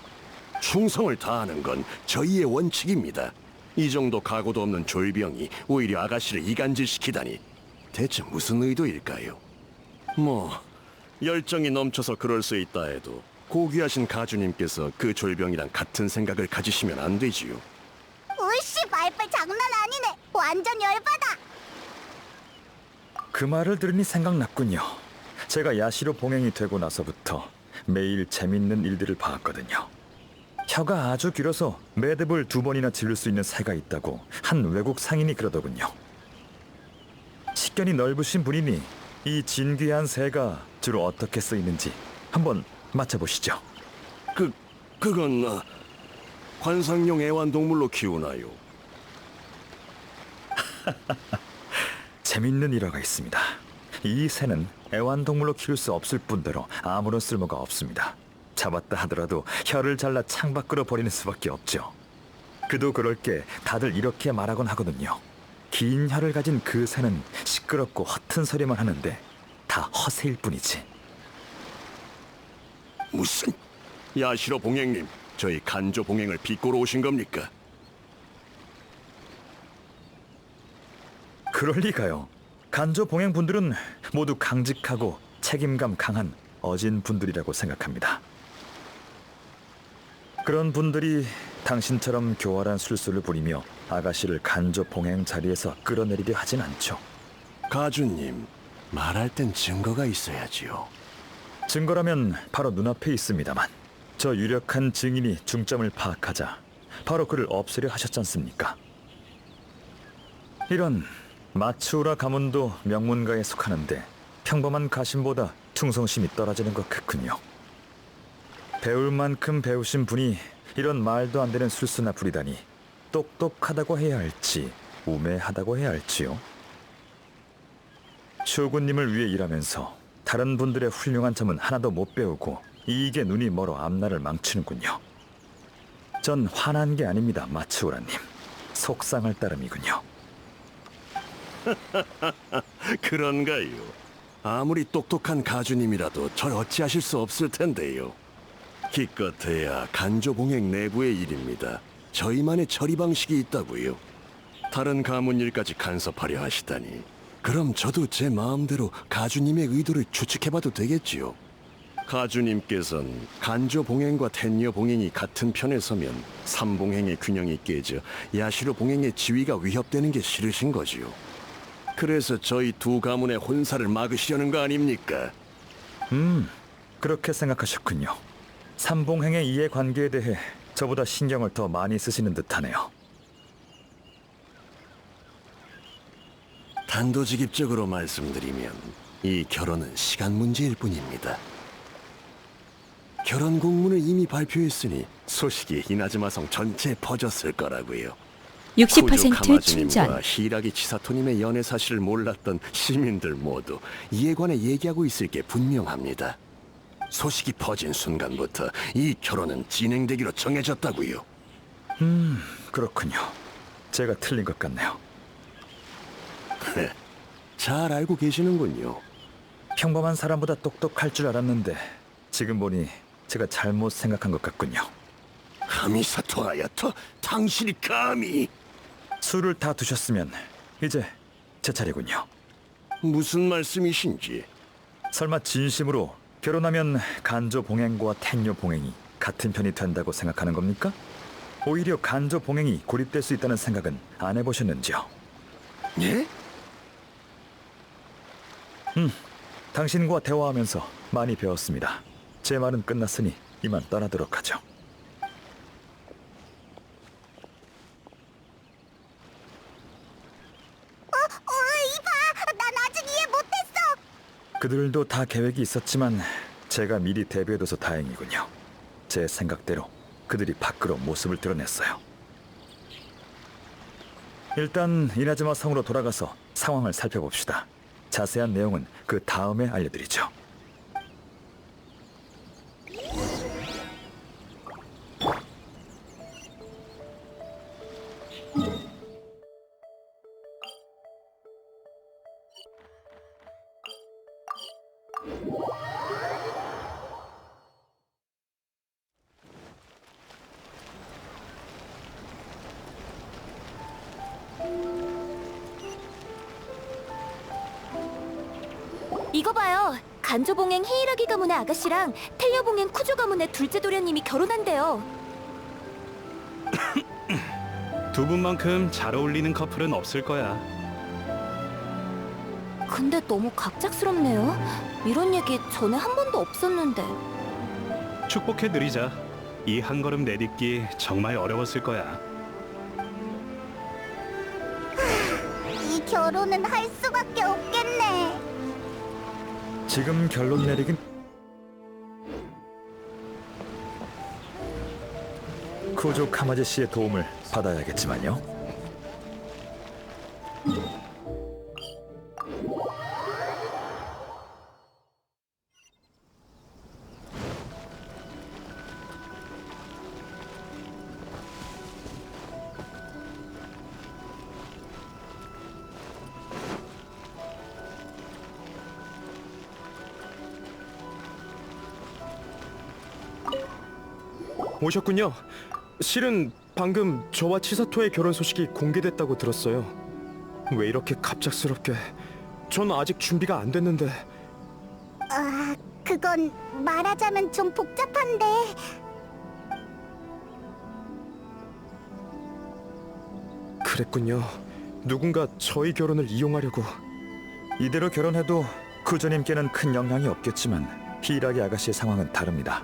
충성을 다하는 건 저희의 원칙입니다. 이 정도 각오도 없는 졸병이 오히려 아가씨를 이간질시키다니 대체 무슨 의도일까요? 뭐 열정이 넘쳐서 그럴 수 있다 해도 고귀하신 가주님께서 그 졸병이랑 같은 생각을 가지시면 안 되지요. 으씨, 말빨 장난 아니네. 완전 열받아. 그 말을 들으니 생각났군요. 제가 야시로 봉행이 되고 나서부터 매일 재밌는 일들을 봐왔거든요. 혀가 아주 길어서 매듭을 2번이나 지를 수 있는 새가 있다고 한 외국 상인이 그러더군요. 식견이 넓으신 분이니 이 진귀한 새가 주로 어떻게 쓰이는지 한번 맞춰보시죠. 그건 관상용 애완동물로 키우나요? 재밌는 일화가 있습니다. 이 새는 애완동물로 키울 수 없을 뿐더러 아무런 쓸모가 없습니다. 잡았다 하더라도 혀를 잘라 창밖으로 버리는 수밖에 없죠. 그도 그럴 게 다들 이렇게 말하곤 하거든요. 긴 혀를 가진 그 새는 시끄럽고 허튼 소리만 하는데 다 허세일 뿐이지. 무슨 야시로 봉행님, 저희 간조 봉행을 비꼬러 오신 겁니까? 그럴 리가요. 간조 봉행 분들은 모두 강직하고 책임감 강한 어진 분들이라고 생각합니다. 그런 분들이 당신처럼 교활한 술수를 부리며 아가씨를 간조 봉행 자리에서 끌어내리려 하진 않죠. 가주님, 말할 땐 증거가 있어야지요. 증거라면 바로 눈앞에 있습니다만 저 유력한 증인이 중점을 파악하자 바로 그를 없애려 하셨지 않습니까? 이런 마츠우라 가문도 명문가에 속하는데 평범한 가신보다 충성심이 떨어지는 것 같군요. 배울 만큼 배우신 분이 이런 말도 안 되는 술수나 부리다니 똑똑하다고 해야 할지 우매하다고 해야 할지요. 쇼군님을 위해 일하면서 다른 분들의 훌륭한 점은 하나도 못 배우고 이익에 눈이 멀어 앞날을 망치는군요. 전 화난 게 아닙니다, 마츠우라님. 속상할 따름이군요. 그런가요? 아무리 똑똑한 가주님이라도 절 어찌하실 수 없을 텐데요. 기껏해야 간조 봉행 내부의 일입니다. 저희만의 처리 방식이 있다고요. 다른 가문 일까지 간섭하려 하시다니. 그럼 저도 제 마음대로 가주님의 의도를 추측해봐도 되겠지요. 가주님께서는 간조 봉행과 텐녀 봉행이 같은 편에 서면 삼봉행의 균형이 깨져 야시로 봉행의 지위가 위협되는 게 싫으신 거지요. 그래서 저희 두 가문의 혼사를 막으시려는 거 아닙니까? 그렇게 생각하셨군요. 삼봉행의 이해관계에 대해 저보다 신경을 더 많이 쓰시는 듯하네요. 결혼 공문을 이미 발표했으니 소식이 이나즈마성 전체에 퍼졌을 거라고요. 60% 충전. 카마즈님과 히라기 치사토님의 연애 사실을 몰랐던 시민들 모두 이에 관해 얘기하고 있을 게 분명합니다. 소식이 퍼진 순간부터 이 결혼은 진행되기로 정해졌다고요. 그렇군요. 제가 틀린 것 같네요. 잘 알고 계시는군요. 평범한 사람보다 똑똑할 줄 알았는데 지금 보니 제가 잘못 생각한 것 같군요. 카미사토 아야토, 당신이 감히... 술을 다 드셨으면 이제 제 차례군요. 무슨 말씀이신지. 설마 진심으로 결혼하면 간조 봉행과 텐요 봉행이 같은 편이 된다고 생각하는 겁니까? 오히려 간조 봉행이 고립될 수 있다는 생각은 안 해보셨는지요? 예? 당신과 대화하면서 많이 배웠습니다. 제 말은 끝났으니 이만 떠나도록 하죠. 이봐! 난 아직 이해 못했어! 그들도 다 계획이 있었지만 제가 미리 대비해둬서 다행이군요. 제 생각대로 그들이 밖으로 모습을 드러냈어요. 일단 이나즈마 성으로 돌아가서 상황을 살펴봅시다. 자세한 내용은 그 다음에 알려드리죠. 이거 봐요. 간조봉행 히이라기 가문의 아가씨랑 텔려봉행 쿠조 가문의 둘째 도련님이 결혼한대요. 두 분만큼 잘 어울리는 커플은 없을 거야. 근데 너무 갑작스럽네요. 이런 얘기 전에 한 번도 없었는데. 축복해드리자. 이 한 걸음 내딛기 정말 어려웠을 거야. 이 결혼은 할 수밖에 없겠네. 지금 결론 내리긴 쿠조 카마제 씨의 도움을 받아야겠지만요. 오셨군요. 실은 방금 저와 치사토의 결혼 소식이 공개됐다고 들었어요. 왜 이렇게 갑작스럽게? 전 아직 준비가 안 됐는데. 그건 말하자면 좀 복잡한데. 그랬군요. 누군가 저희 결혼을 이용하려고. 이대로 결혼해도 쿠조님께는 큰 영향이 없겠지만 히이라기 아가씨의 상황은 다릅니다.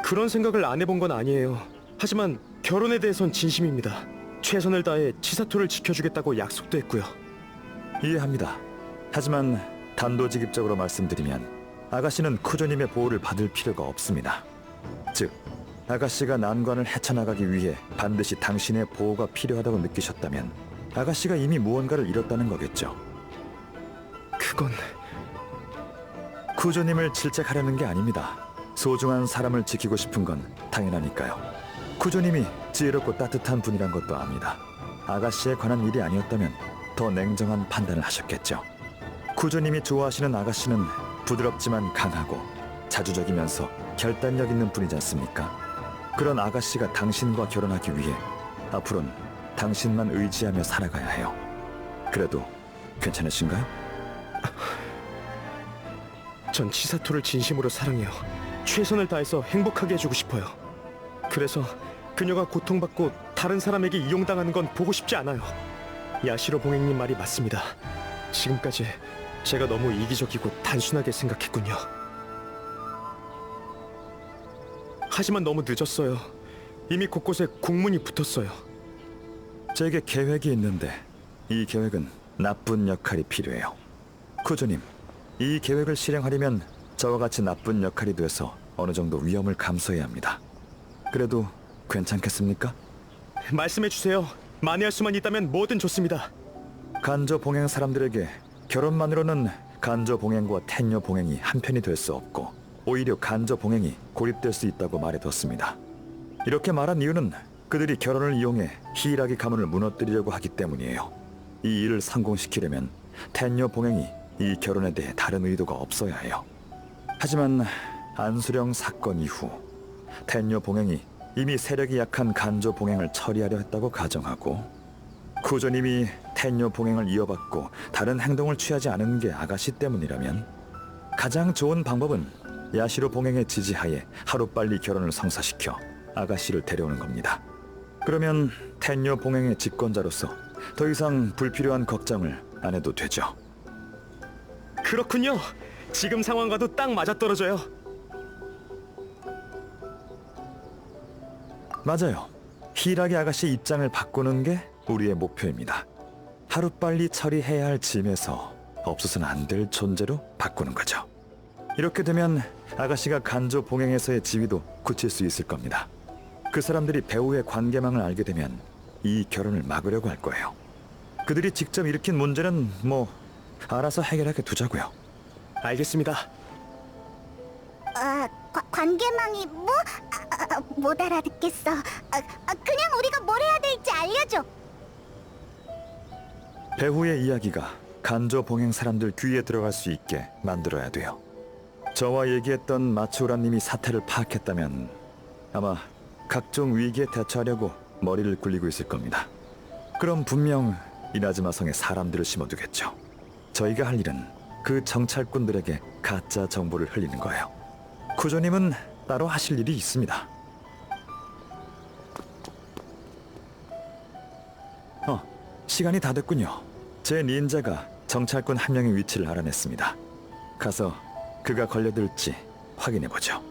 그런 생각을 안 해본 건 아니에요. 하지만 결혼에 대해선 진심입니다. 최선을 다해 치사토를 지켜주겠다고 약속도 했고요. 이해합니다. 하지만 단도직입적으로 말씀드리면 아가씨는 쿠조님의 보호를 받을 필요가 없습니다. 즉, 아가씨가 난관을 헤쳐나가기 위해 반드시 당신의 보호가 필요하다고 느끼셨다면 아가씨가 이미 무언가를 잃었다는 거겠죠. 그건... 쿠조님을 질책하려는 게 아닙니다. 소중한 사람을 지키고 싶은 건 당연하니까요. 쿠조님이 지혜롭고 따뜻한 분이란 것도 압니다. 아가씨에 관한 일이 아니었다면 더 냉정한 판단을 하셨겠죠. 쿠조님이 좋아하시는 아가씨는 부드럽지만 강하고 자주적이면서 결단력 있는 분이지 않습니까? 그런 아가씨가 당신과 결혼하기 위해 앞으로는 당신만 의지하며 살아가야 해요. 그래도 괜찮으신가요? 전 치사토를 진심으로 사랑해요. 최선을 다해서 행복하게 해주고 싶어요. 그래서 그녀가 고통받고 다른 사람에게 이용당하는 건 보고 싶지 않아요. 야시로 봉행님 말이 맞습니다. 지금까지 제가 너무 이기적이고 단순하게 생각했군요. 하지만 너무 늦었어요. 이미 곳곳에 공문이 붙었어요. 제게 계획이 있는데 이 계획은 나쁜 역할이 필요해요. 쿠조님, 이 계획을 실행하려면 저와 같이 나쁜 역할이 돼서 어느 정도 위험을 감수해야 합니다. 그래도 괜찮겠습니까? 말씀해 주세요. 만회할 수만 있다면 뭐든 좋습니다. 간조 봉행 사람들에게 결혼만으로는 간조 봉행과 텐녀 봉행이 한편이 될 수 없고 오히려 간조 봉행이 고립될 수 있다고 말해뒀습니다. 이렇게 말한 이유는 그들이 결혼을 이용해 히이라기 가문을 무너뜨리려고 하기 때문이에요. 이 일을 성공시키려면 텐녀 봉행이 이 결혼에 대해 다른 의도가 없어야 해요. 하지만 안수령 사건 이후 텐녀 봉행이 이미 세력이 약한 간조 봉행을 처리하려 했다고 가정하고 쿠조님이 텐녀 봉행을 이어받고 다른 행동을 취하지 않은 게 아가씨 때문이라면 가장 좋은 방법은 야시로 봉행의 지지하에 하루빨리 결혼을 성사시켜 아가씨를 데려오는 겁니다. 그러면 텐녀 봉행의 집권자로서 더 이상 불필요한 걱정을 안 해도 되죠. 그렇군요. 지금 상황과도 딱 맞아떨어져요. 맞아요. 히이라기 아가씨 입장을 바꾸는 게 우리의 목표입니다. 하루빨리 처리해야 할 짐에서 없어서는 안 될 존재로 바꾸는 거죠. 이렇게 되면 아가씨가 간조 봉행에서의 지위도 굳힐 수 있을 겁니다. 그 사람들이 배우의 관계망을 알게 되면 이 결혼을 막으려고 할 거예요. 그들이 직접 일으킨 문제는 뭐 알아서 해결하게 두자고요. 알겠습니다. 관계망이 뭐? 못 알아듣겠어. 그냥 우리가 뭘 해야 될지 알려줘. 배후의 이야기가 간조 봉행 사람들 귀에 들어갈 수 있게 만들어야 돼요. 저와 얘기했던 마츠우라님이 사태를 파악했다면 아마 각종 위기에 대처하려고 머리를 굴리고 있을 겁니다. 그럼 분명 이나즈마 성에 사람들을 심어두겠죠. 저희가 할 일은 그 정찰꾼들에게 가짜 정보를 흘리는 거예요. 쿠조님은 따로 하실 일이 있습니다. 시간이 다 됐군요. 제 닌자가 정찰꾼 한 명의 위치를 알아냈습니다. 가서 그가 걸려들지 확인해보죠.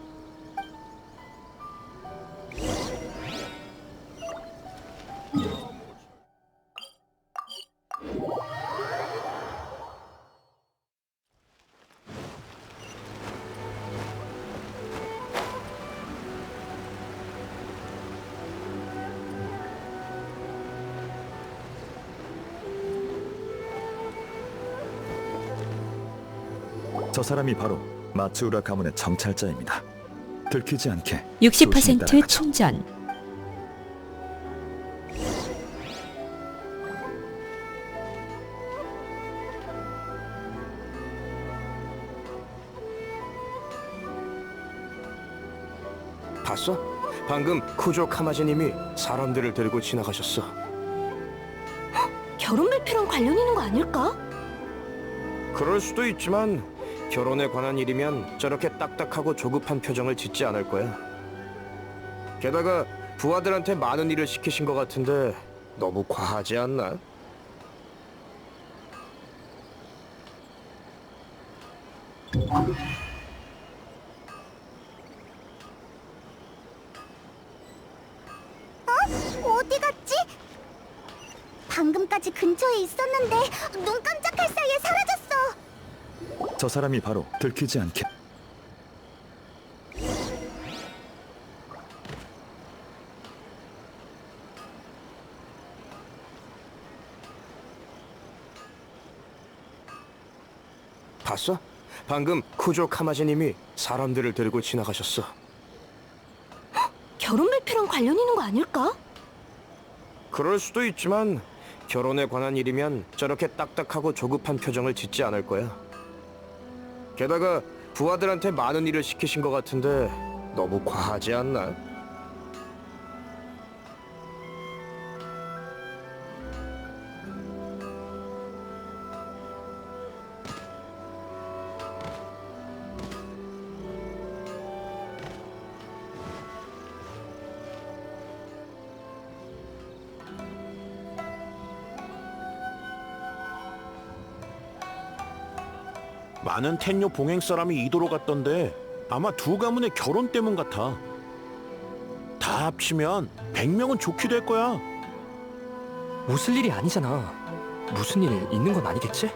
저 사람이 바로 마츠우라 가문의 정찰자입니다. 들키지 않게 60% 충전. 봤어? 방금 쿠조 카마지님이 사람들을 데리고 지나가셨어. 결혼 발표랑 관련 있는 거 아닐까? 그럴 수도 있지만 결혼에 관한 일이면 저렇게 딱딱하고 조급한 표정을 짓지 않을 거야. 게다가 부하들한테 많은 일을 시키신 것 같은데 너무 과하지 않나? 어디 갔지? 방금까지 근처에 있었는데 눈 깜짝할 사이에 사라졌어. 저 사람이 바로 들키지 않게 봤어? 방금 쿠조 카마지님이 사람들을 데리고 지나가셨어. 결혼 발표랑 관련 있는 거 아닐까? 그럴 수도 있지만 결혼에 관한 일이면 저렇게 딱딱하고 조급한 표정을 짓지 않을 거야. 게다가 부하들한테 많은 일을 시키신 것 같은데 너무 과하지 않나? 많은 텐녀 봉행 사람이 이도로 갔던데 아마 두 가문의 결혼 때문 같아. 다 합치면 100명은 좋게 될 거야. 웃을 일이 아니잖아. 무슨 일 있는 건 아니겠지?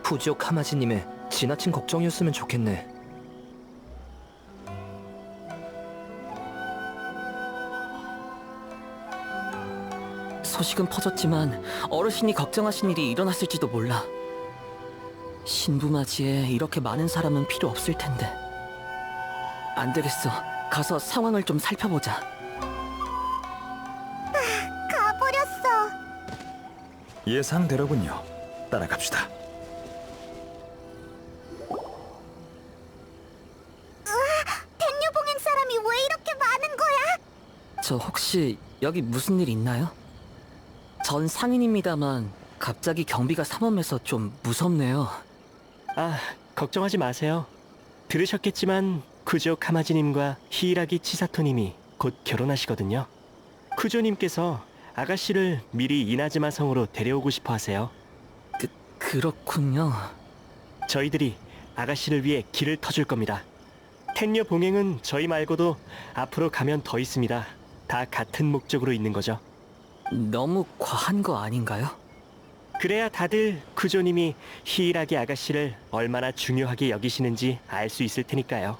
푸지오 카마지님의 지나친 걱정이었으면 좋겠네. 소식은 퍼졌지만 어르신이 걱정하신 일이 일어났을지도 몰라. 신부맞이에 이렇게 많은 사람은 필요 없을 텐데. 안 되겠어. 가서 상황을 좀 살펴보자. 가버렸어. 예상대로군요. 따라갑시다. 텐류봉행 사람이 왜 이렇게 많은 거야? 저 혹시 여기 무슨 일 있나요? 전 상인입니다만 갑자기 경비가 삼엄해서 좀 무섭네요. 아, 걱정하지 마세요. 들으셨겠지만 쿠조 카마지님과 히이라기 치사토님이 곧 결혼하시거든요. 쿠조님께서 아가씨를 미리 이나즈마 성으로 데려오고 싶어 하세요. 그렇군요. 저희들이 아가씨를 위해 길을 터줄 겁니다. 텐녀 봉행은 저희 말고도 앞으로 가면 더 있습니다. 다 같은 목적으로 있는 거죠. 너무 과한 거 아닌가요? 그래야 다들 쿠조님이 히이라기 아가씨를 얼마나 중요하게 여기시는지 알 수 있을 테니까요.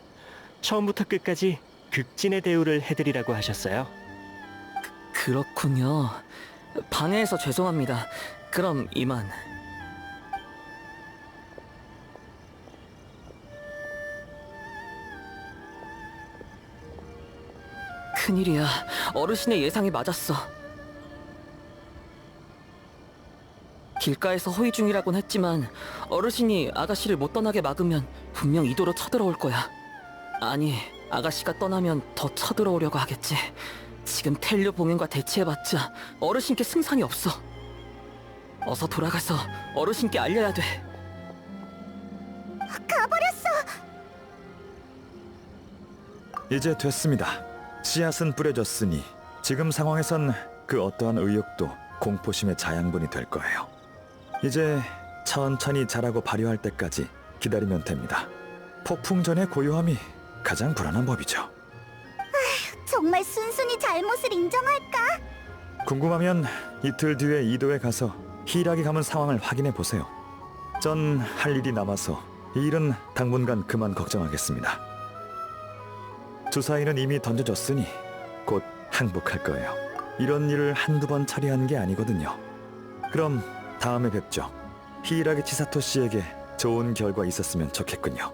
처음부터 끝까지 극진의 대우를 해드리라고 하셨어요. 그렇군요. 방해해서 죄송합니다. 그럼 이만. 큰일이야. 어르신의 예상이 맞았어. 길가에서 호위 중이라곤 했지만 어르신이 아가씨를 못 떠나게 막으면 분명 이도로 쳐들어올 거야. 아니, 아가씨가 떠나면 더 쳐들어오려고 하겠지. 지금 텔류 봉행과 대치해봤자 어르신께 승산이 없어. 어서 돌아가서 어르신께 알려야 돼. 가버렸어. 이제 됐습니다. 씨앗은 뿌려졌으니 지금 상황에선 그 어떠한 의욕도 공포심의 자양분이 될 거예요. 이제 천천히 자라고 발효할 때까지 기다리면 됩니다. 폭풍 전의 고요함이 가장 불안한 법이죠. 정말 순순히 잘못을 인정할까? 궁금하면 이틀 뒤에 이도에 가서 히이라기 가문 상황을 확인해 보세요. 전 할 일이 남아서 이 일은 당분간 그만 걱정하겠습니다. 주사위는 이미 던져졌으니 곧 항복할 거예요. 이런 일을 한두 번 처리한 게 아니거든요. 그럼 다음에 뵙죠. 히이라기 치사토 씨에게 좋은 결과 있었으면 좋겠군요.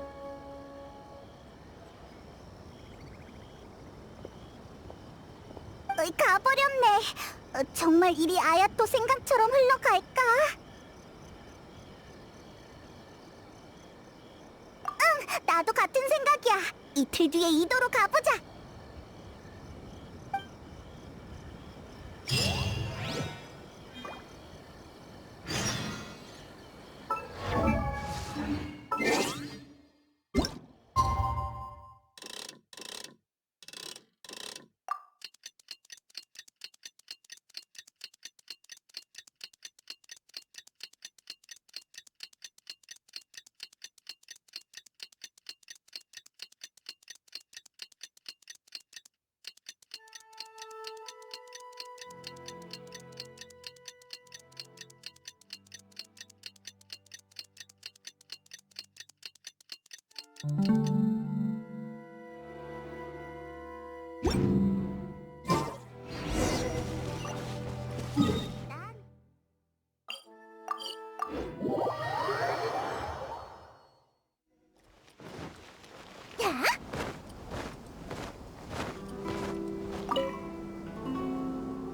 가버렸네. 정말 일이 아야토 생각처럼 흘러갈까? 응, 나도 같은 생각이야. 이틀 뒤에 이도로 가보자.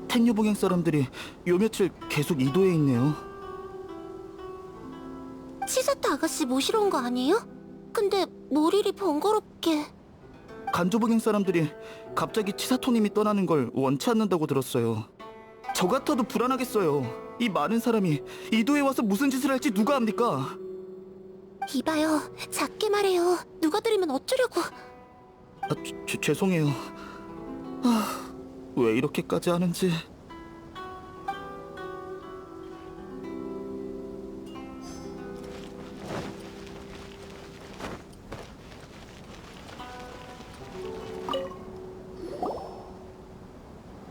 텐유봉행 사람들이 요 며칠 계속 이도에 있네요. 치사토 아가씨 모시러 온 거 아니에요? 근데 뭘 이리 번거롭게. 간조봉행 사람들이 갑자기 치사토님이 떠나는 걸 원치 않는다고 들었어요. 저 같아도 불안하겠어요. 이 많은 사람이 이도에 와서 무슨 짓을 할지 누가 압니까? 이봐요, 작게 말해요. 누가 들으면 어쩌려고. 죄송해요. 왜 이렇게까지 하는지.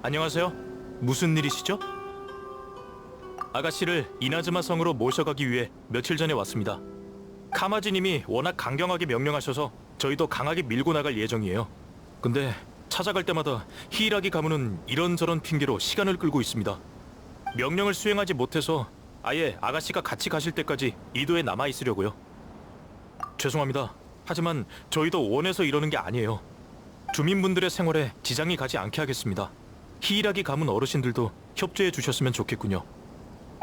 안녕하세요. 무슨 일이시죠? 아가씨를 이나즈마 성으로 모셔가기 위해 며칠 전에 왔습니다. 카마지님이 워낙 강경하게 명령하셔서 저희도 강하게 밀고 나갈 예정이에요. 근데 찾아갈 때마다 히이라기 가문은 이런저런 핑계로 시간을 끌고 있습니다. 명령을 수행하지 못해서 아예 아가씨가 같이 가실 때까지 이도에 남아 있으려고요. 죄송합니다. 하지만 저희도 원해서 이러는 게 아니에요. 주민분들의 생활에 지장이 가지 않게 하겠습니다. 히이라기 가문 어르신들도 협조해 주셨으면 좋겠군요.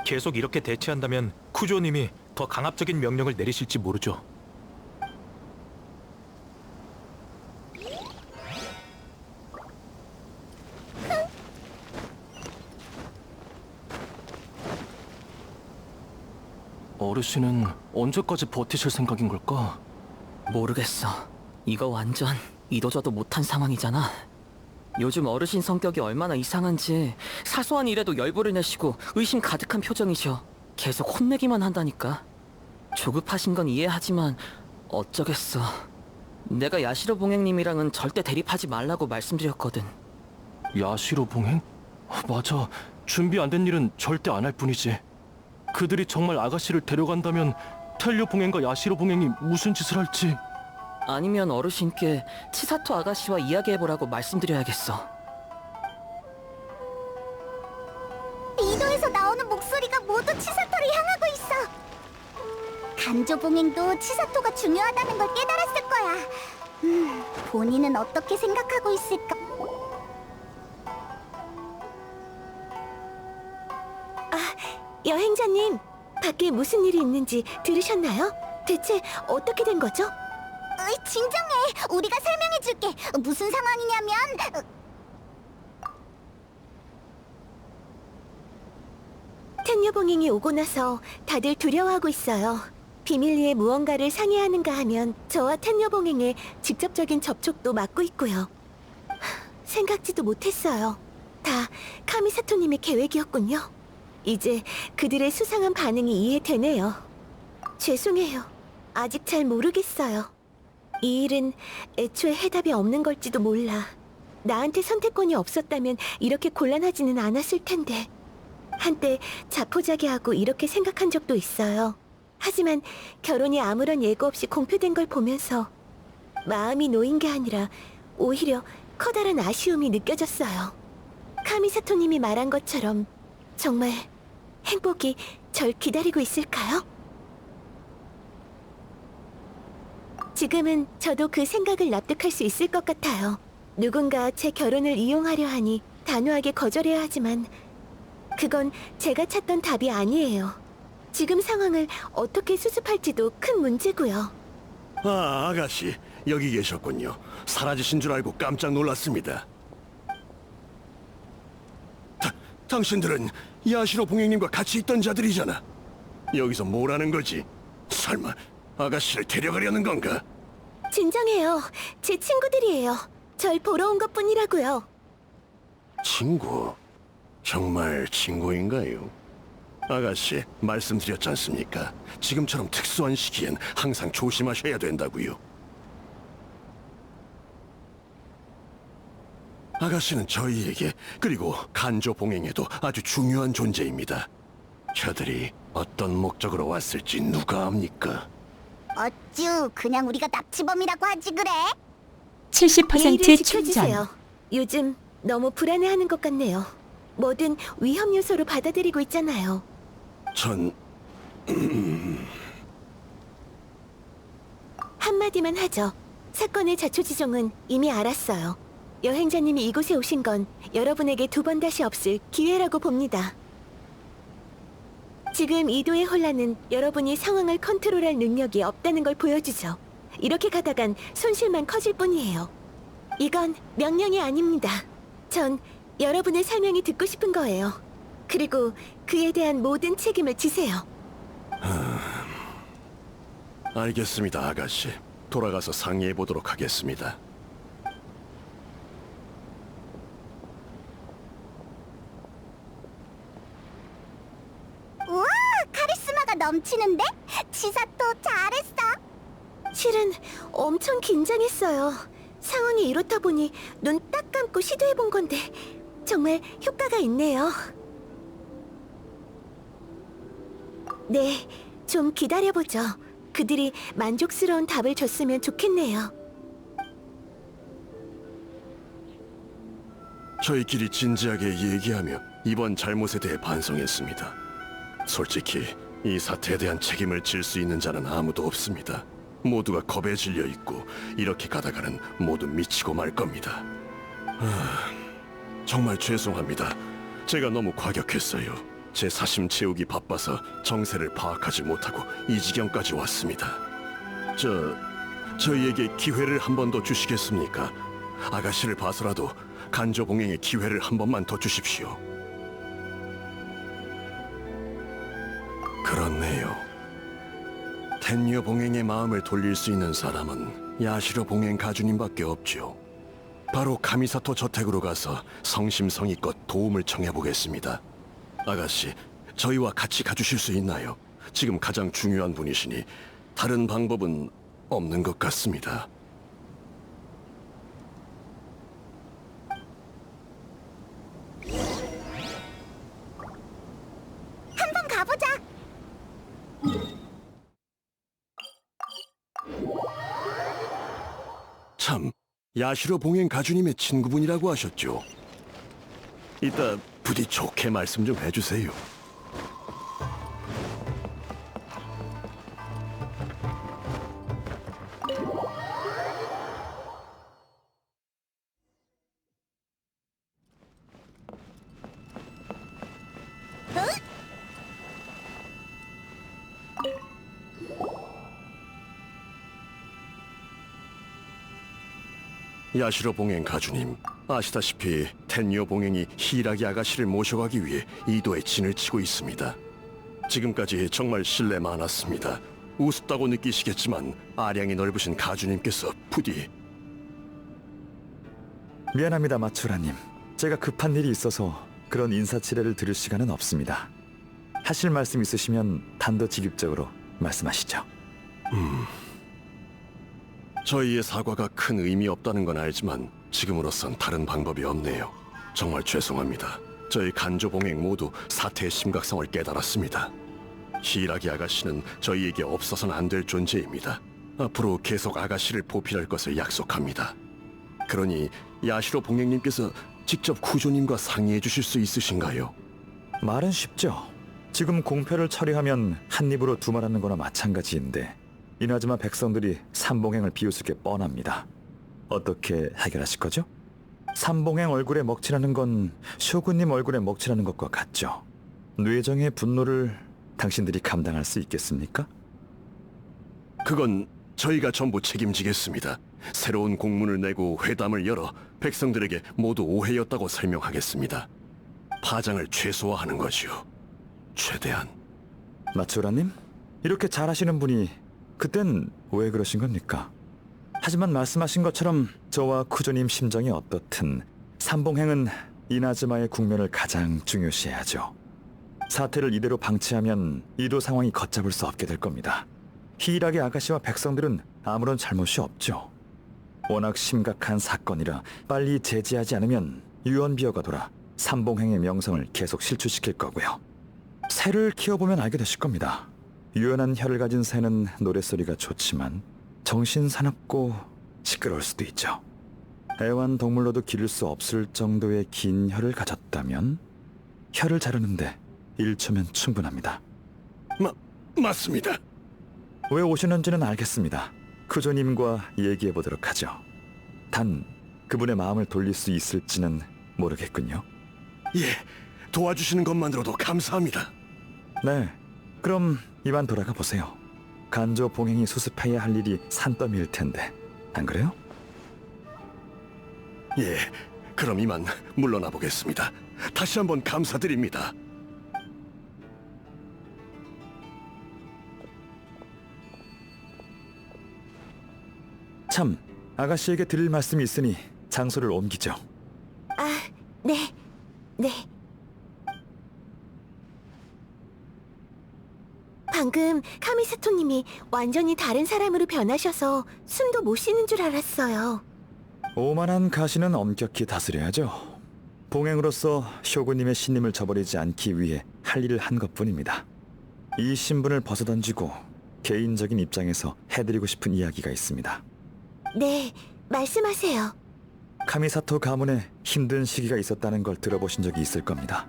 계속 이렇게 대치한다면 쿠조님이 더 강압적인 명령을 내리실지 모르죠. 어르신은 언제까지 버티실 생각인 걸까? 모르겠어. 이거 완전 이도저도 못한 상황이잖아. 요즘 어르신 성격이 얼마나 이상한지 사소한 일에도 열불을 내시고 의심 가득한 표정이셔. 계속 혼내기만 한다니까. 조급하신 건 이해하지만 어쩌겠어. 내가 야시로 봉행님이랑은 절대 대립하지 말라고 말씀드렸거든. 야시로 봉행? 맞아. 준비 안 된 일은 절대 안 할 뿐이지. 그들이 정말 아가씨를 데려간다면 텔료 봉행과 야시로 봉행이 무슨 짓을 할지. 아니면 어르신께 치사토 아가씨와 이야기해보라고 말씀드려야겠어. 이도에서 나오는 목소리가 모두 치사토를 향하고 있어. 간조 봉행도 치사토가 중요하다는 걸 깨달았을 거야. 본인은 어떻게 생각하고 있을까? 여행자님, 밖에 무슨 일이 있는지 들으셨나요? 대체 어떻게 된 거죠? 진정해. 우리가 설명해줄게. 무슨 상황이냐면 텐녀봉행이 오고 나서 다들 두려워하고 있어요. 비밀리에 무언가를 상의하는가 하면 저와 텐녀봉행의 직접적인 접촉도 막고 있고요. 생각지도 못했어요. 다 카미사토님의 계획이었군요. 이제 그들의 수상한 반응이 이해되네요. 죄송해요. 아직 잘 모르겠어요. 이 일은 애초에 해답이 없는 걸지도 몰라. 나한테 선택권이 없었다면 이렇게 곤란하지는 않았을 텐데. 한때 자포자기하고 이렇게 생각한 적도 있어요. 하지만 결혼이 아무런 예고 없이 공표된 걸 보면서 마음이 놓인 게 아니라 오히려 커다란 아쉬움이 느껴졌어요. 카미사토님이 말한 것처럼 정말 행복이 절 기다리고 있을까요? 지금은 저도 그 생각을 납득할 수 있을 것 같아요. 누군가 제 결혼을 이용하려 하니 단호하게 거절해야 하지만 그건 제가 찾던 답이 아니에요. 지금 상황을 어떻게 수습할지도 큰 문제고요. 아, 아가씨, 여기 계셨군요. 사라지신 줄 알고 깜짝 놀랐습니다. 당신들은 야시로 봉행님과 같이 있던 자들이잖아. 여기서 뭘 하는 거지? 설마 아가씨를 데려가려는 건가? 진정해요. 제 친구들이에요. 절 보러 온 것뿐이라고요. 친구? 정말 친구인가요? 아가씨, 말씀드렸지 않습니까? 지금처럼 특수한 시기엔 항상 조심하셔야 된다고요. 아가씨는 저희에게, 그리고 간조 봉행에도 아주 중요한 존재입니다. 저들이 어떤 목적으로 왔을지 누가 압니까? 어쭈, 그냥 우리가 납치범이라고 하지 그래? 70%의 예의를 충전. 지켜주세요. 요즘 너무 불안해하는 것 같네요. 뭐든 위험 요소로 받아들이고 있잖아요. 전... 한마디만 하죠. 사건의 자초지종은 이미 알았어요. 여행자님이 이곳에 오신 건 여러분에게 두 번 다시 없을 기회라고 봅니다. 지금 이도의 혼란은 여러분이 상황을 컨트롤할 능력이 없다는 걸 보여주죠. 이렇게 가다간 손실만 커질 뿐이에요. 이건 명령이 아닙니다. 전 여러분의 설명이 듣고 싶은 거예요. 그리고 그에 대한 모든 책임을 지세요. 알겠습니다, 아가씨. 돌아가서 상의해보도록 하겠습니다. 우와, 카리스마가 넘치는데? 치사토 잘했어. 실은 엄청 긴장했어요. 상황이 이렇다 보니 눈 딱 감고 시도해본 건데 정말 효과가 있네요. 네, 좀 기다려보죠. 그들이 만족스러운 답을 줬으면 좋겠네요. 저희끼리 진지하게 얘기하며 이번 잘못에 대해 반성했습니다. 솔직히 이 사태에 대한 책임을 질 수 있는 자는 아무도 없습니다. 모두가 겁에 질려 있고 이렇게 가다가는 모두 미치고 말 겁니다. 정말 죄송합니다. 제가 너무 과격했어요. 제 사심 채우기 바빠서 정세를 파악하지 못하고 이 지경까지 왔습니다. 저희에게 기회를 한 번 더 주시겠습니까? 아가씨를 봐서라도 간조 봉행의 기회를 한 번만 더 주십시오. 그렇네요. 텐녀 봉행의 마음을 돌릴 수 있는 사람은 야시로 봉행 가주님밖에 없죠. 바로 카미사토 저택으로 가서 성심성의껏 도움을 청해보겠습니다. 아가씨, 저희와 같이 가주실 수 있나요? 지금 가장 중요한 분이시니 다른 방법은 없는 것 같습니다. 한번 가보자. 참, 야시로 봉행 가주님의 친구분이라고 하셨죠? 이따 부디 좋게 말씀 좀 해주세요. 야시로 봉행 가주님, 아시다시피 텐요 봉행이 히라기 아가씨를 모셔가기 위해 이도에 진을 치고 있습니다. 지금까지 정말 신뢰 많았습니다. 우습다고 느끼시겠지만 아량이 넓으신 가주님께서 부디... 미안합니다, 마츠라님. 제가 급한 일이 있어서 그런 인사치레를 들을 시간은 없습니다. 하실 말씀 있으시면 단도직입적으로 말씀하시죠. 저희의 사과가 큰 의미 없다는 건 알지만 지금으로선 다른 방법이 없네요. 정말 죄송합니다. 저희 간조봉행 모두 사태의 심각성을 깨달았습니다. 히라기 아가씨는 저희에게 없어서는 안 될 존재입니다. 앞으로 계속 아가씨를 보필할 것을 약속합니다. 그러니 야시로 봉행님께서 직접 구조님과 상의해 주실 수 있으신가요? 말은 쉽죠. 지금 공표를 처리하면 한 입으로 두 말하는 거나 마찬가지인데 이나즈마 백성들이 삼봉행을 비웃을 게 뻔합니다. 어떻게 해결하실 거죠? 삼봉행 얼굴에 먹칠하는 건 쇼군님 얼굴에 먹칠하는 것과 같죠. 뇌정의 분노를 당신들이 감당할 수 있겠습니까? 그건 저희가 전부 책임지겠습니다. 새로운 공문을 내고 회담을 열어 백성들에게 모두 오해였다고 설명하겠습니다. 파장을 최소화하는 거지요. 최대한. 마츠라님? 이렇게 잘하시는 분이 그땐 왜 그러신 겁니까? 하지만 말씀하신 것처럼 저와 쿠조님 심정이 어떻든 삼봉행은 이나즈마의 국면을 가장 중요시해야죠. 사태를 이대로 방치하면 이도 상황이 걷잡을 수 없게 될 겁니다. 히이라기 아가씨와 백성들은 아무런 잘못이 없죠. 워낙 심각한 사건이라 빨리 제지하지 않으면 유언비어가 돌아 삼봉행의 명성을 계속 실추시킬 거고요. 새를 키워보면 알게 되실 겁니다. 유연한 혀를 가진 새는 노랫소리가 좋지만 정신 사납고 시끄러울 수도 있죠. 애완동물로도 기를 수 없을 정도의 긴 혀를 가졌다면 혀를 자르는데 1초면 충분합니다. 맞습니다. 왜 오셨는지는 알겠습니다. 쿠조님과 얘기해보도록 하죠. 단 그분의 마음을 돌릴 수 있을지는 모르겠군요. 예, 도와주시는 것만으로도 감사합니다. 네, 그럼 이만 돌아가 보세요. 간조 봉행이 수습해야 할 일이 산더미일 텐데, 안 그래요? 예, 그럼 이만 물러나 보겠습니다. 다시 한번 감사드립니다. 참, 아가씨에게 드릴 말씀이 있으니 장소를 옮기죠. 아, 네. 방금 카미사토님이 완전히 다른 사람으로 변하셔서 숨도 못 쉬는 줄 알았어요. 오만한 가시는 엄격히 다스려야죠. 봉행으로서 쇼군님의 신임을 저버리지 않기 위해 할 일을 한 것뿐입니다. 이 신분을 벗어던지고 개인적인 입장에서 해드리고 싶은 이야기가 있습니다. 네, 말씀하세요. 카미사토 가문에 힘든 시기가 있었다는 걸 들어보신 적이 있을 겁니다.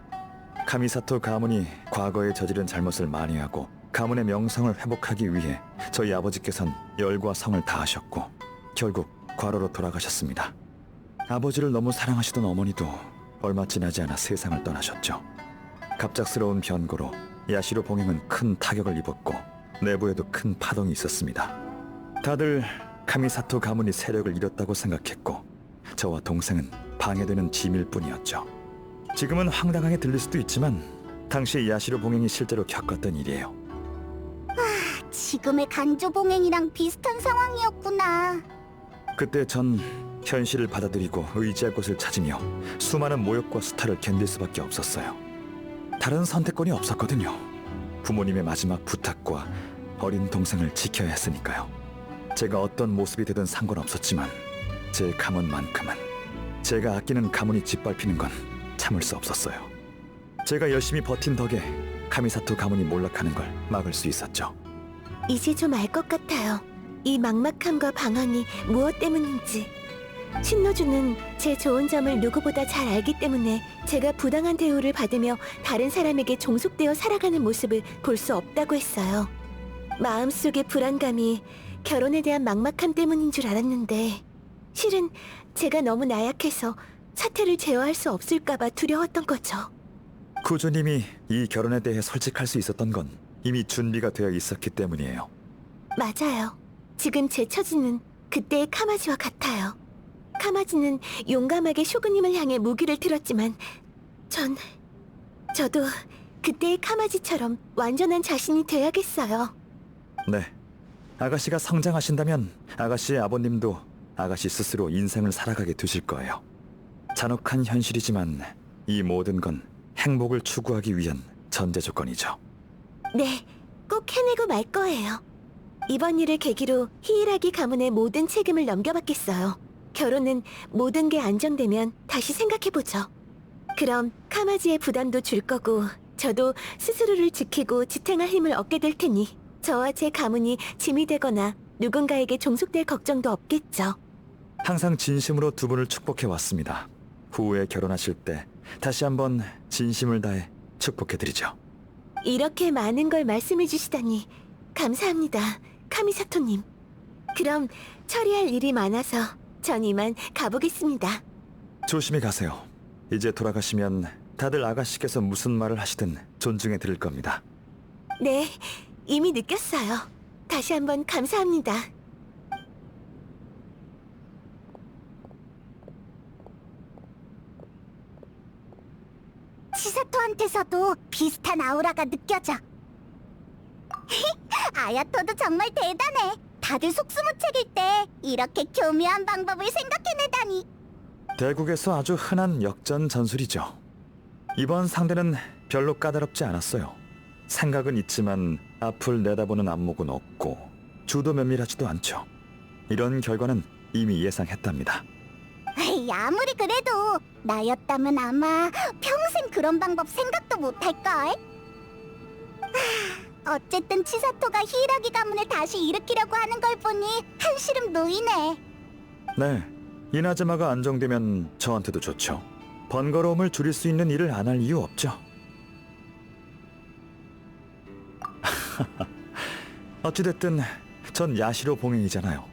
카미사토 가문이 과거에 저지른 잘못을 만회하고 가문의 명성을 회복하기 위해 저희 아버지께선 열과 성을 다하셨고 결국 과로로 돌아가셨습니다. 아버지를 너무 사랑하시던 어머니도 얼마 지나지 않아 세상을 떠나셨죠. 갑작스러운 변고로 야시로 봉행은 큰 타격을 입었고 내부에도 큰 파동이 있었습니다. 다들 카미사토 가문이 세력을 잃었다고 생각했고 저와 동생은 방해되는 짐일 뿐이었죠. 지금은 황당하게 들릴 수도 있지만 당시 야시로 봉행이 실제로 겪었던 일이에요. 지금의 간조봉행이랑 비슷한 상황이었구나. 그때 전 현실을 받아들이고 의지할 곳을 찾으며 수많은 모욕과 수탈을 견딜 수밖에 없었어요. 다른 선택권이 없었거든요. 부모님의 마지막 부탁과 어린 동생을 지켜야 했으니까요. 제가 어떤 모습이 되든 상관없었지만 제 가문만큼은 제가 아끼는 가문이 짓밟히는 건 참을 수 없었어요. 제가 열심히 버틴 덕에 카미사토 가문이 몰락하는 걸 막을 수 있었죠. 이제 좀 알 것 같아요. 이 막막함과 방황이 무엇 때문인지. 신노주는 제 좋은 점을 누구보다 잘 알기 때문에 제가 부당한 대우를 받으며 다른 사람에게 종속되어 살아가는 모습을 볼 수 없다고 했어요. 마음속의 불안감이 결혼에 대한 막막함 때문인 줄 알았는데 실은 제가 너무 나약해서 사태를 제어할 수 없을까봐 두려웠던 거죠. 쿠조님이 이 결혼에 대해 솔직할 수 있었던 건 이미 준비가 되어 있었기 때문이에요. 맞아요. 지금 제 처지는 그때의 카마지와 같아요. 카마지는 용감하게 쇼군님을 향해 무기를 들었지만 저도 그때의 카마지처럼 완전한 자신이 돼야겠어요. 네, 아가씨가 성장하신다면 아가씨의 아버님도 아가씨 스스로 인생을 살아가게 되실 거예요. 잔혹한 현실이지만 이 모든 건 행복을 추구하기 위한 전제 조건이죠. 네, 꼭 해내고 말 거예요. 이번 일을 계기로 히이라기 가문의 모든 책임을 넘겨받겠어요. 결혼은 모든 게 안정되면 다시 생각해보죠. 그럼 카마지의 부담도 줄 거고 저도 스스로를 지키고 지탱할 힘을 얻게 될 테니 저와 제 가문이 짐이 되거나 누군가에게 종속될 걱정도 없겠죠. 항상 진심으로 두 분을 축복해 왔습니다. 후에 결혼하실 때 다시 한번 진심을 다해 축복해드리죠. 이렇게 많은 걸 말씀해 주시다니 감사합니다, 카미사토님. 그럼 처리할 일이 많아서 전 이만 가보겠습니다. 조심히 가세요. 이제 돌아가시면 다들 아가씨께서 무슨 말을 하시든 존중해 드릴 겁니다. 네, 이미 느꼈어요. 다시 한번 감사합니다. 치사토한테서도 비슷한 아우라가 느껴져. 아야토도 정말 대단해. 다들 속수무책일 때 이렇게 교묘한 방법을 생각해내다니. 대국에서 아주 흔한 역전 전술이죠. 이번 상대는 별로 까다롭지 않았어요. 생각은 있지만 앞을 내다보는 안목은 없고 주도 면밀하지도 않죠. 이런 결과는 이미 예상했답니다. 에이, 아무리 그래도 나였다면 아마 평생 그런 방법 생각도 못할걸. 어쨌든 치사토가 히이라기 가문을 다시 일으키려고 하는 걸 보니 한시름 놓이네. 네, 이나즈마가 안정되면 저한테도 좋죠. 번거로움을 줄일 수 있는 일을 안 할 이유 없죠. 어찌됐든 전 야시로 봉행이잖아요.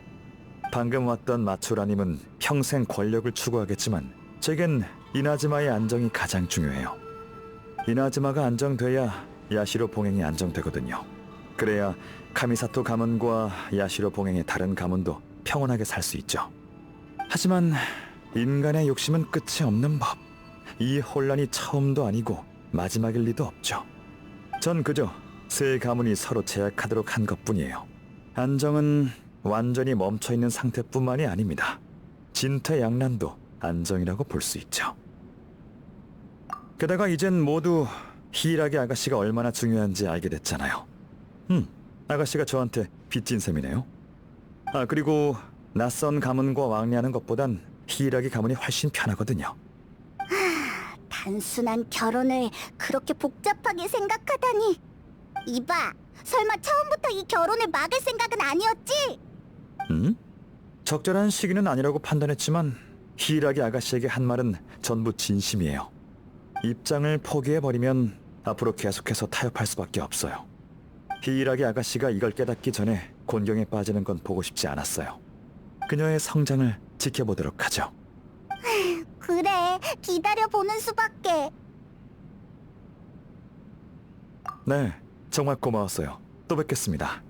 방금 왔던 마츠라님은 평생 권력을 추구하겠지만 제겐 이나즈마의 안정이 가장 중요해요. 이나즈마가 안정돼야 야시로 봉행이 안정되거든요. 그래야 카미사토 가문과 야시로 봉행의 다른 가문도 평온하게 살 수 있죠. 하지만 인간의 욕심은 끝이 없는 법. 이 혼란이 처음도 아니고 마지막일 리도 없죠. 전 그저 세 가문이 서로 제약하도록 한 것뿐이에요. 안정은 완전히 멈춰있는 상태뿐만이 아닙니다. 진퇴양난도 안정이라고 볼 수 있죠. 게다가 이젠 모두 히이라기 아가씨가 얼마나 중요한지 알게 됐잖아요. 아가씨가 저한테 빚진 셈이네요. 아, 그리고 낯선 가문과 왕래하는 것보단 히이라기 가문이 훨씬 편하거든요. 단순한 결혼을 그렇게 복잡하게 생각하다니. 이봐, 설마 처음부터 이 결혼을 막을 생각은 아니었지? 적절한 시기는 아니라고 판단했지만 히이라기 아가씨에게 한 말은 전부 진심이에요. 입장을 포기해버리면 앞으로 계속해서 타협할 수밖에 없어요. 히이라기 아가씨가 이걸 깨닫기 전에 곤경에 빠지는 건 보고 싶지 않았어요. 그녀의 성장을 지켜보도록 하죠. 그래, 기다려보는 수밖에. 네, 정말 고마웠어요. 또 뵙겠습니다.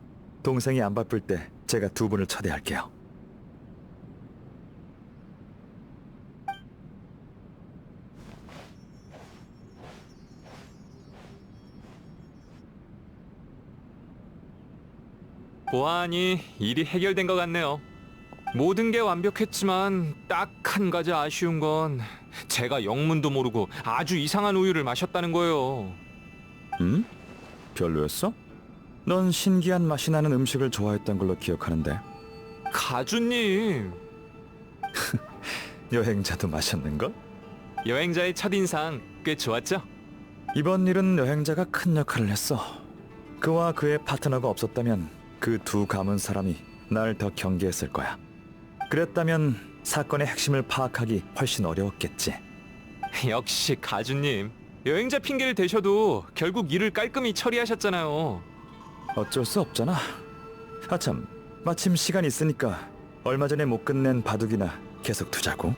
동생이 안 바쁠 때 제가 두 분을 초대할게요. 보아하니 일이 해결된 것 같네요. 모든 게 완벽했지만 딱 한 가지 아쉬운 건 제가 영문도 모르고 아주 이상한 우유를 마셨다는 거예요. 별로였어? 넌 신기한 맛이 나는 음식을 좋아했던 걸로 기억하는데. 가주님. 여행자도 마셨는걸? 여행자의 첫인상 꽤 좋았죠? 이번 일은 여행자가 큰 역할을 했어. 그와 그의 파트너가 없었다면 그 두 가문 사람이 날 더 경계했을 거야. 그랬다면 사건의 핵심을 파악하기 훨씬 어려웠겠지. 역시 가주님. 여행자 핑계를 대셔도 결국 일을 깔끔히 처리하셨잖아요. 어쩔 수 없잖아. 아참, 마침 시간 있으니까 얼마 전에 못 끝낸 바둑이나 계속 두자고.